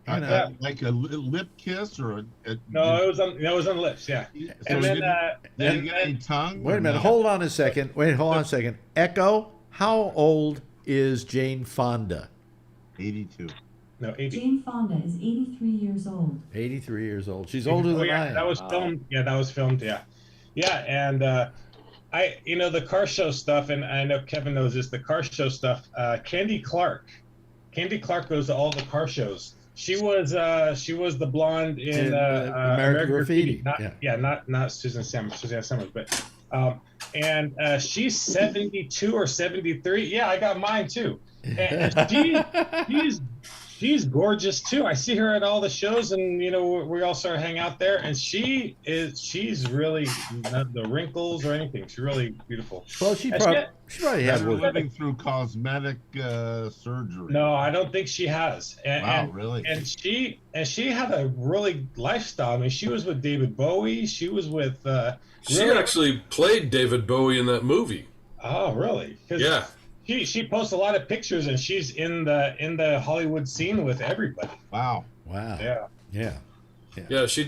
Like a lip kiss or No, it was on lips. Yeah. So And then, did you get any tongue? Wait a minute. Hold on a second. Echo, how old is Jane Fonda? 82. No, 80. Jane Fonda is 83 years old. 83 years old. She's older than I am. That was filmed. Yeah, that was filmed. Yeah. Yeah, and the car show stuff, and I know Kevin knows this, the car show stuff, Candy Clark goes to all the car shows. She was the blonde in American Graffiti. Not Suzanne Summers, but and she's 72 or 73. Yeah, I got mine too. And she's gorgeous too. I see her at all the shows, and we all sort of hang out there. And she's really not the wrinkles or anything. She's really beautiful. Well, she probably had work. Living through cosmetic surgery. No, I don't think she has. Really? And she had a really lifestyle. I mean, she was with David Bowie. She was with. She actually played David Bowie in that movie. Oh, really? Yeah. She posts a lot of pictures, and she's in the Hollywood scene with everybody. Wow. Yeah. Yeah, she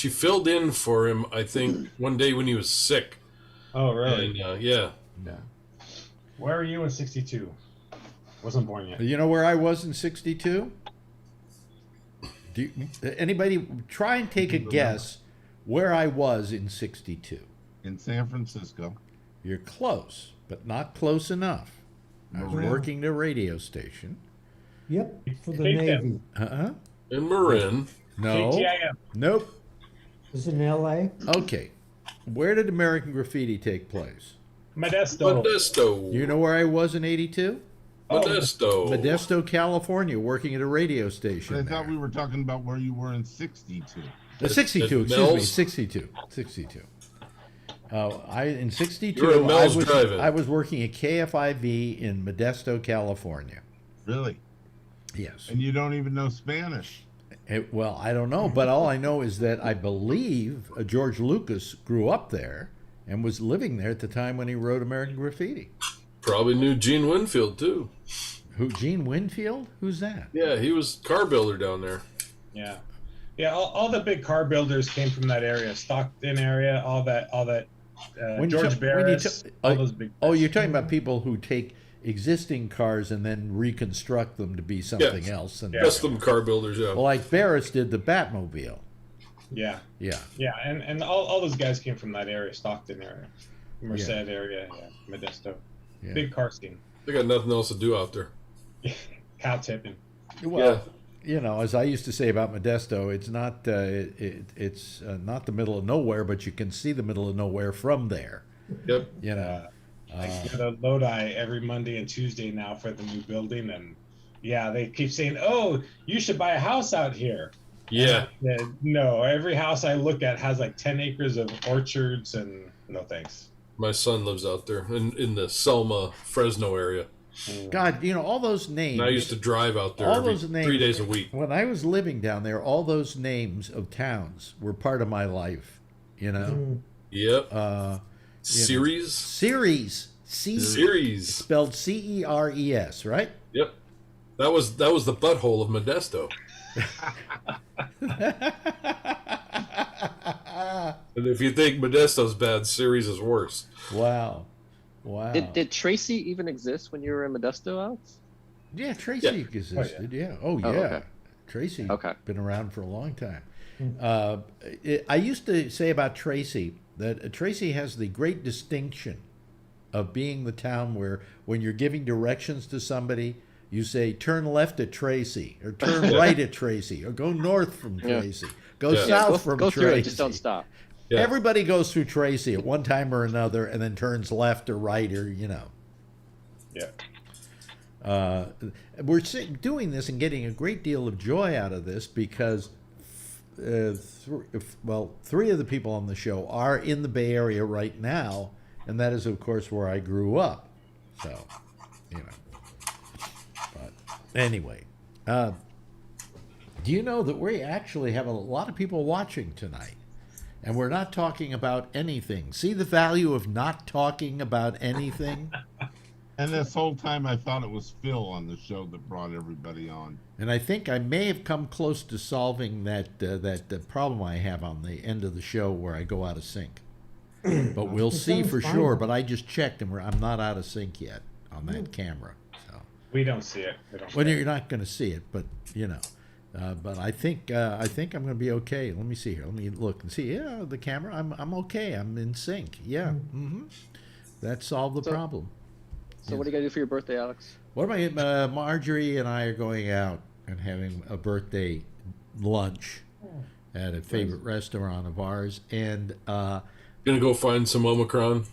filled in for him, I think, one day when he was sick. Oh, really? And, yeah. Where are you in 62? Wasn't born yet. You know where I was in 62? Anybody try and take a guess where I was in 62? In San Francisco. You're close, but not close enough. I was working the radio station. Yep, for the Navy. In Marin. No. KTIM. Nope. It was in L.A. Okay. Where did American Graffiti take place? Modesto. You know where I was in 82? Modesto. Modesto, California, working at a radio station. But I thought we were talking about where you were in 62. 62, excuse me, 62. In 62, I was working at KFIV in Modesto, California. Really? Yes. And you don't even know Spanish? Well, I don't know, but all I know is that I believe George Lucas grew up there and was living there at the time when he wrote American Graffiti. Probably knew Gene Winfield, too. Who, Gene Winfield? Who's that? Yeah, he was car builder down there. Yeah. Yeah, all the big car builders came from that area, Stockton area, all that George Barris, all those big. Oh, you're talking about people who take existing cars and then reconstruct them to be something else. And custom car builders, yeah. Well, like Barris did the Batmobile. Yeah. Yeah. Yeah, and all those guys came from that area, Stockton area, Merced area, Modesto. Yeah. Big car scene. They got nothing else to do out there. Cow tipping. Well, as I used to say about Modesto, it's not it's not the middle of nowhere, but you can see the middle of nowhere from there. Yep. I go to Lodi every Monday and Tuesday now for the new building, and yeah, they keep saying, "Oh, you should buy a house out here." Yeah. No, every house I look at has like 10 acres of orchards, and no thanks. My son lives out there in the Selma, Fresno area. God, you know, all those names. And I used to drive out there every 3 days a week. When I was living down there, all those names of towns were part of my life, you know? Yep. Ceres? Ceres. Ceres. Spelled Ceres, right? Yep. That was the butthole of Modesto. And if you think Modesto's bad, Ceres is worse. Wow. Did Tracy even exist when you were in Modesto, Alex? Yeah, Tracy existed. Oh yeah. Okay. Tracy. Been around for a long time. I used to say about Tracy that Tracy has the great distinction of being the town where when you're giving directions to somebody, you say turn left at Tracy, or turn right at Tracy, or go north from Tracy, go south from go Tracy. Through it, just don't stop. Yeah. Everybody goes through Tracy at one time or another, and then turns left or right, or you know. Yeah. We're doing this and getting a great deal of joy out of this because, three of the people on the show are in the Bay Area right now, and that is, of course, where I grew up. So, you know. But anyway, do you know that we actually have a lot of people watching tonight? And we're not talking about anything. See the value of not talking about anything? And this whole time I thought it was Phil on the show that brought everybody on. And I think I may have come close to solving that problem I have on the end of the show where I go out of sync. But we'll see for sure. But I just checked and I'm not out of sync yet on that camera. So we don't see it. Well, you're not going to see it, but you know. But I think I'm going to be okay. Let me see here. Let me look and see. Yeah, the camera. I'm okay. I'm in sync. Yeah. Mm-hmm. That solved the problem. So what are you gonna do for your birthday, Alex? What am I? Marjorie and I are going out and having a birthday lunch at a favorite restaurant of ours, and gonna go find some Omicron.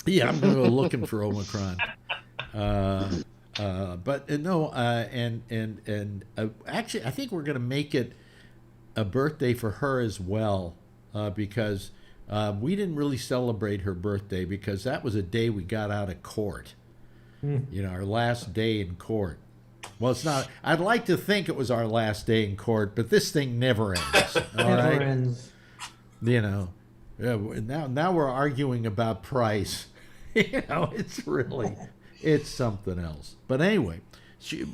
Yeah, I'm gonna go looking for Omicron. But no, and actually, I think we're gonna make it a birthday for her as well, because we didn't really celebrate her birthday because that was a day we got out of court. You know, our last day in court. Well, it's not. I'd like to think it was our last day in court, but this thing never ends. Never ends. You know, now we're arguing about price. You know, it's something else. But anyway,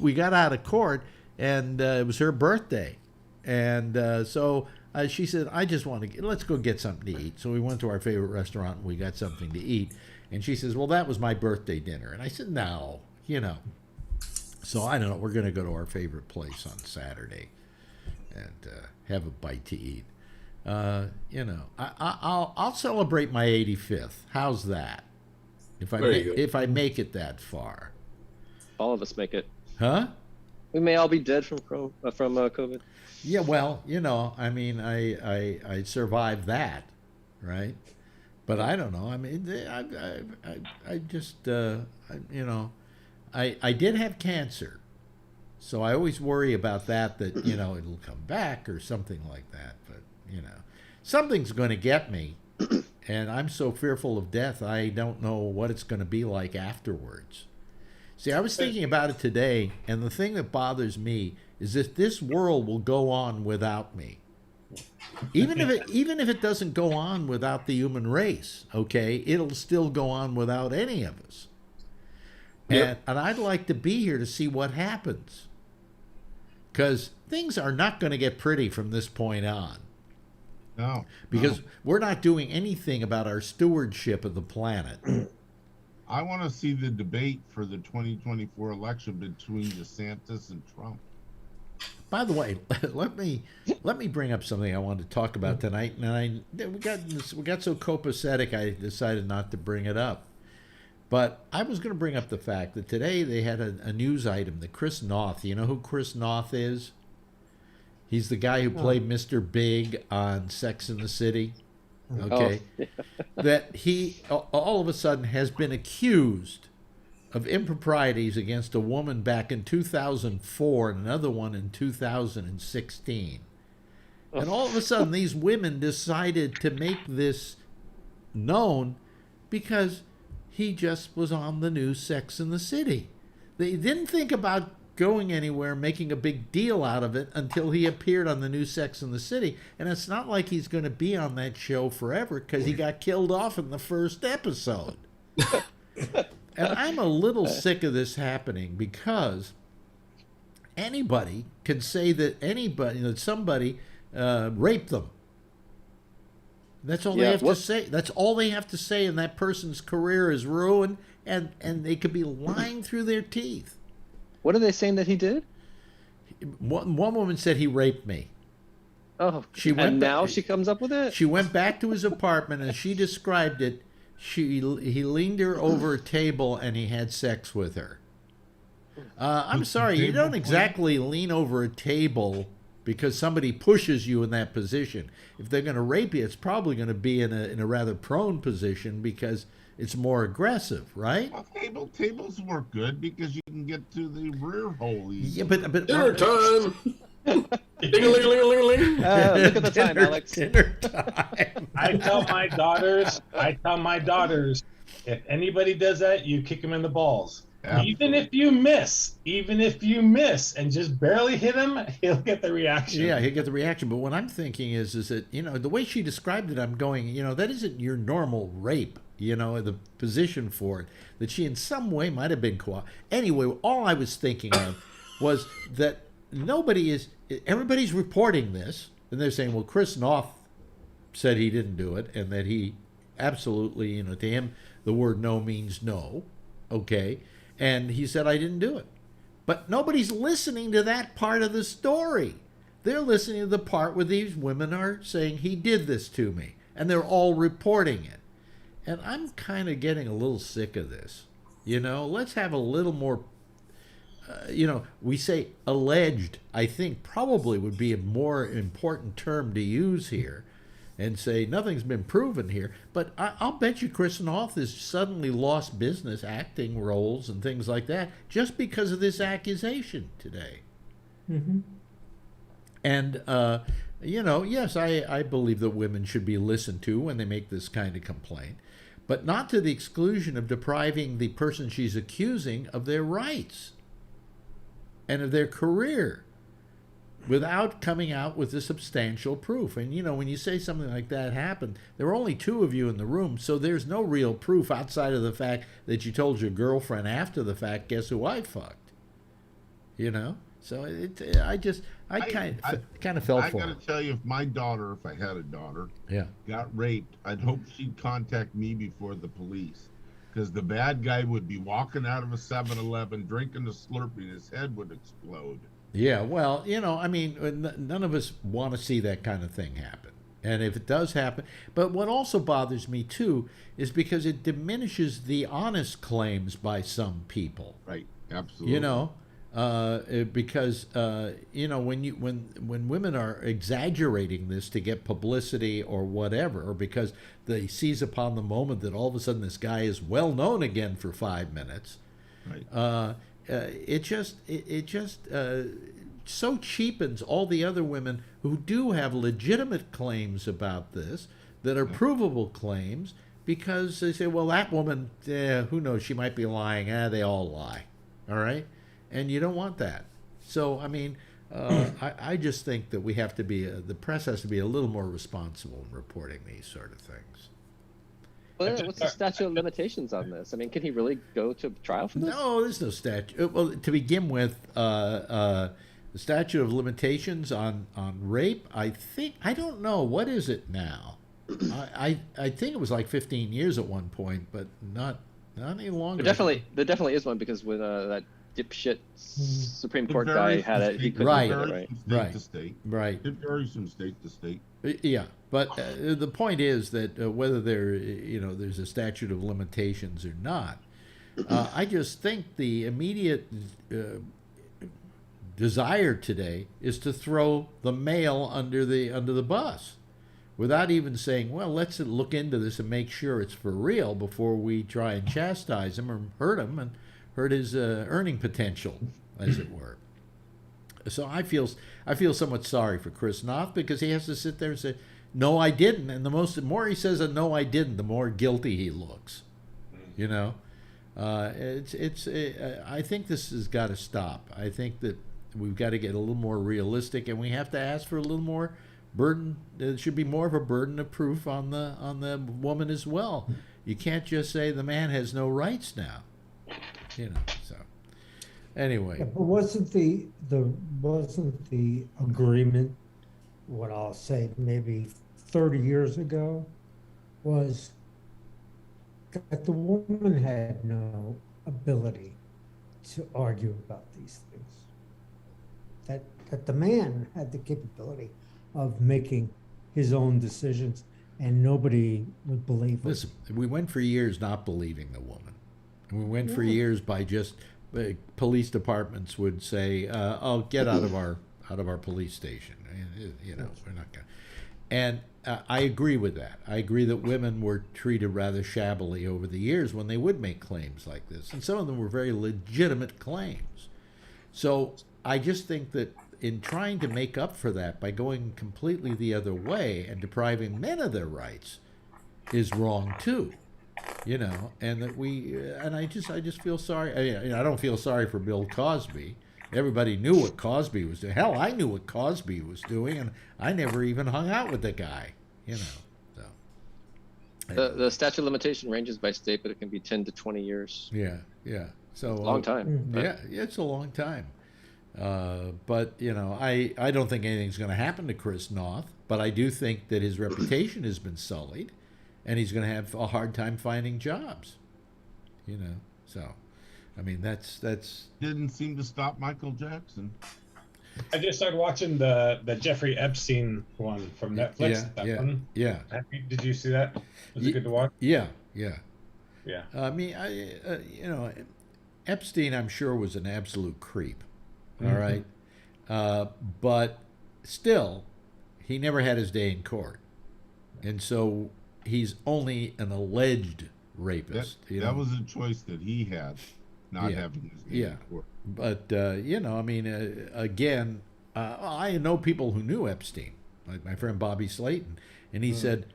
we got out of court, and it was her birthday, and so she said, "I just want to let's go get something to eat." So we went to our favorite restaurant, and we got something to eat. And she says, "Well, that was my birthday dinner." And I said, "No, you know." So I don't know. We're going to go to our favorite place on Saturday and have a bite to eat. You know, I'll celebrate my 85th. How's that? If I make it that far. All of us make it. Huh? We may all be dead from COVID. Yeah. Well, you know, I mean, I survived that, right? But I don't know. I mean, I just, you know, I did have cancer. So I always worry about that, you know, it'll come back or something like that. But, you know, something's going to get me. And I'm so fearful of death, I don't know what it's going to be like afterwards. See, I was thinking about it today, and the thing that bothers me is that this world will go on without me. Even if it doesn't go on without the human race, okay, it'll still go on without any of us. Yep. And I'd like to be here to see what happens, because things are not going to get pretty from this point on. No, because we're not doing anything about our stewardship of the planet. I want to see the debate for the 2024 election between DeSantis and Trump. By the way, let me bring up something I wanted to talk about tonight, and we got so copacetic I decided not to bring it up. But I was going to bring up the fact that today they had a news item that Chris Noth. You know who Chris Noth is? He's the guy who played Mr. Big on Sex and the City. okay, that he all of a sudden has been accused of improprieties against a woman back in 2004 and another one in 2016. And all of a sudden, these women decided to make this known because he just was on the new Sex and the City. They didn't think about going anywhere, making a big deal out of it until he appeared on the new Sex and the City. And it's not like he's going to be on that show forever because he got killed off in the first episode. And I'm a little sick of this happening because anybody can say that somebody raped them. That's all they have to say. That's all they have to say, and that person's career is ruined, and they could be lying through their teeth. What are they saying that he did? One woman said he raped me. Oh, she comes up with it? She went back to his apartment, and she described it. He leaned her over a table, and he had sex with her. I'm sorry, you don't exactly lean over a table because somebody pushes you in that position. If they're going to rape you, it's probably going to be in a rather prone position because it's more aggressive, right? Well, tables work good because you can get to the rear hole easy. Yeah, but dinner time. Ding-a-ling-a-ling-a-ling. Look at the time, Alex. Dinner time. I tell my daughters, if anybody does that, you kick them in the balls. Absolutely. Even if you miss and just barely hit him, he'll get the reaction. Yeah, he'll get the reaction. But what I'm thinking is that, the way she described it, I'm going, that isn't your normal rape, the position for it, that she in some way might have been Anyway, all I was thinking of was that everybody's reporting this, and they're saying, well, Chris Noth said he didn't do it, and that he absolutely, to him, the word no means no, okay? And he said, I didn't do it. But nobody's listening to that part of the story. They're listening to the part where these women are saying, he did this to me. And they're all reporting it. And I'm kind of getting a little sick of this. Let's have a little more, we say alleged, I think probably would be a more important term to use here. And say nothing's been proven here, but I'll bet you Chris Noth has suddenly lost business acting roles and things like that just because of this accusation today. Mm-hmm. And yes, I believe that women should be listened to when they make this kind of complaint, but not to the exclusion of depriving the person she's accusing of their rights and of their career, without coming out with a substantial proof. And, when you say something like that happened, there were only two of you in the room, so there's no real proof outside of the fact that you told your girlfriend after the fact, guess who I fucked? So I kind of felt for her. I got to tell you, if my daughter, if I had a daughter, got raped, I'd hope she'd contact me before the police. Because the bad guy would be walking out of a 7-Eleven, drinking a Slurpee, and his head would explode. Yeah, well, none of us want to see that kind of thing happen. And if it does happen, but what also bothers me too is because it diminishes the honest claims by some people. Right, absolutely. Because when women are exaggerating this to get publicity or whatever, or because they seize upon the moment that all of a sudden this guy is well known again for 5 minutes. Right. It just so cheapens all the other women who do have legitimate claims about this that are provable claims, because they say, well, that woman, who knows, she might be lying. They all lie. All right? And you don't want that. So, I just think that we have to be, the press has to be a little more responsible in reporting these sort of things. Well, what's the statute of limitations on this? Can he really go to trial for this? No, there's no statute. Well, to begin with, the statute of limitations on rape, I don't know. What is it now? I think it was like 15 years at one point, but not any longer. There definitely is one, because when that dipshit Supreme Court guy had it, he couldn't get it right. State to state. Right. It varies from state to state. Yeah, but the point is that whether there's a statute of limitations or not, I just think the immediate desire today is to throw the male under the bus, without even saying, well, let's look into this and make sure it's for real before we try and chastise him or hurt him and hurt his earning potential, as it were. So I feel somewhat sorry for Chris Noth, because he has to sit there and say, no, I didn't. And the more he says a no, I didn't, the more guilty he looks. You know, I think this has got to stop. I think that we've got to get a little more realistic, and we have to ask for a little more burden. There should be more of a burden of proof on the woman as well. You can't just say the man has no rights now. You know, so anyway. Yeah, but wasn't the agreement, what I'll say maybe 30 years ago, was that the woman had no ability to argue about these things. That the man had the capability of making his own decisions, and nobody would believe him. Listen, we went for years not believing the woman. We went for years by just police departments would say, "Oh, get out of our police station." You know, we're not going. And I agree with that. I agree that women were treated rather shabbily over the years when they would make claims like this, and some of them were very legitimate claims. So I just think that in trying to make up for that by going completely the other way and depriving men of their rights is wrong too. You know, and that I just feel sorry. I don't feel sorry for Bill Cosby. Everybody knew what Cosby was doing. Hell, I knew what Cosby was doing, and I never even hung out with the guy. You know, so the statute of limitation ranges by state, but it can be 10 to 20 years. Yeah. So it's a long time. Yeah, it's a long time. But you know, I don't think anything's going to happen to Chris Noth, but I do think that his reputation has been sullied, and he's going to have a hard time finding jobs. You know, so I mean that's didn't seem to stop Michael Jackson. I just started watching the Jeffrey Epstein one from Netflix. Yeah. Did you see that? Was it good to watch? Yeah. I mean, you know, Epstein, I'm sure, was an absolute creep. All right, but still, he never had his day in court, and so he's only an alleged rapist. That was a choice that he had, not having his day in court. But you know, I mean, again, I know people who knew Epstein, like my friend Bobby Slayton, and he said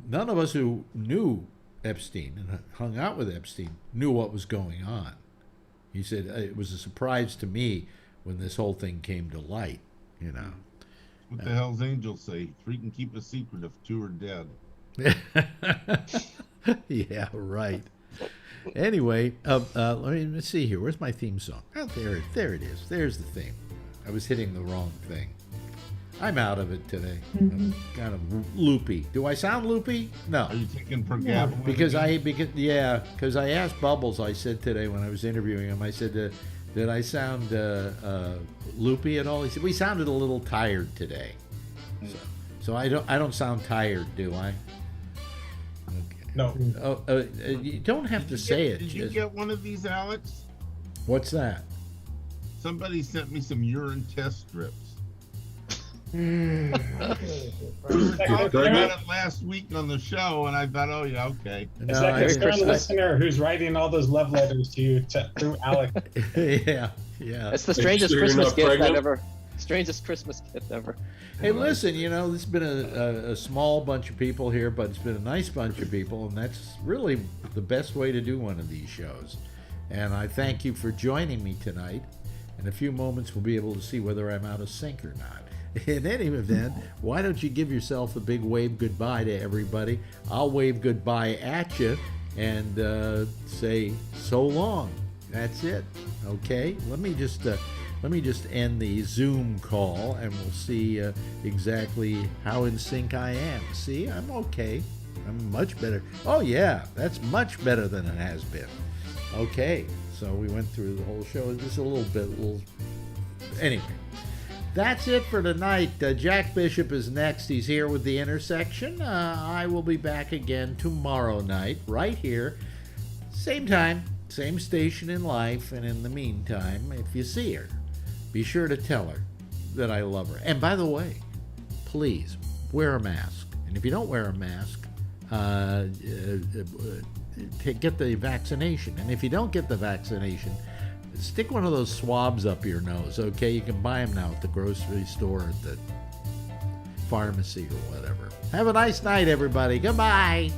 none of us who knew Epstein and hung out with Epstein knew what was going on. He said it was a surprise to me when this whole thing came to light. You know, what the hell's angels say? 3 can keep a secret if 2 are dead. Yeah, right. Anyway, let's see here. Where's my theme song? Oh, there it is. There's the theme. I was hitting the wrong thing. I'm out of it today. I'm kind of loopy. Do I sound loopy? No. Are you taking pregabalin? Because I asked Bubbles. I said today when I was interviewing him, I said, did I sound loopy at all? He said we sounded a little tired today. So I don't sound tired, do I? No. You don't have to say it. Did you get one of these, Alex? What's that? Somebody sent me some urine test strips. I talked about it last week on the show, and I thought, oh yeah, okay. It's that concerned listener who's writing all those love letters to you through Alex. Yeah. It's the strangest Christmas gift I've ever. Strangest Christmas gift ever. Hey, listen, you know, this has been a small bunch of people here, but it's been a nice bunch of people, and that's really the best way to do one of these shows. And I thank you for joining me tonight. In a few moments, we'll be able to see whether I'm out of sync or not. In any event, why don't you give yourself a big wave goodbye to everybody? I'll wave goodbye at you and say so long. That's it. Okay? Let me just end the Zoom call, and we'll see exactly how in sync I am. See, I'm okay. I'm much better. Oh, yeah, that's much better than it has been. Okay, so we went through the whole show. Just a little bit. Anyway, that's it for tonight. Jack Bishop is next. He's here with The Intersection. I will be back again tomorrow night, right here. Same time, same station in life. And in the meantime, if you see her, be sure to tell her that I love her. And by the way, please wear a mask. And if you don't wear a mask, get the vaccination. And if you don't get the vaccination, stick one of those swabs up your nose, okay? You can buy them now at the grocery store, at the pharmacy, or whatever. Have a nice night, everybody. Goodbye.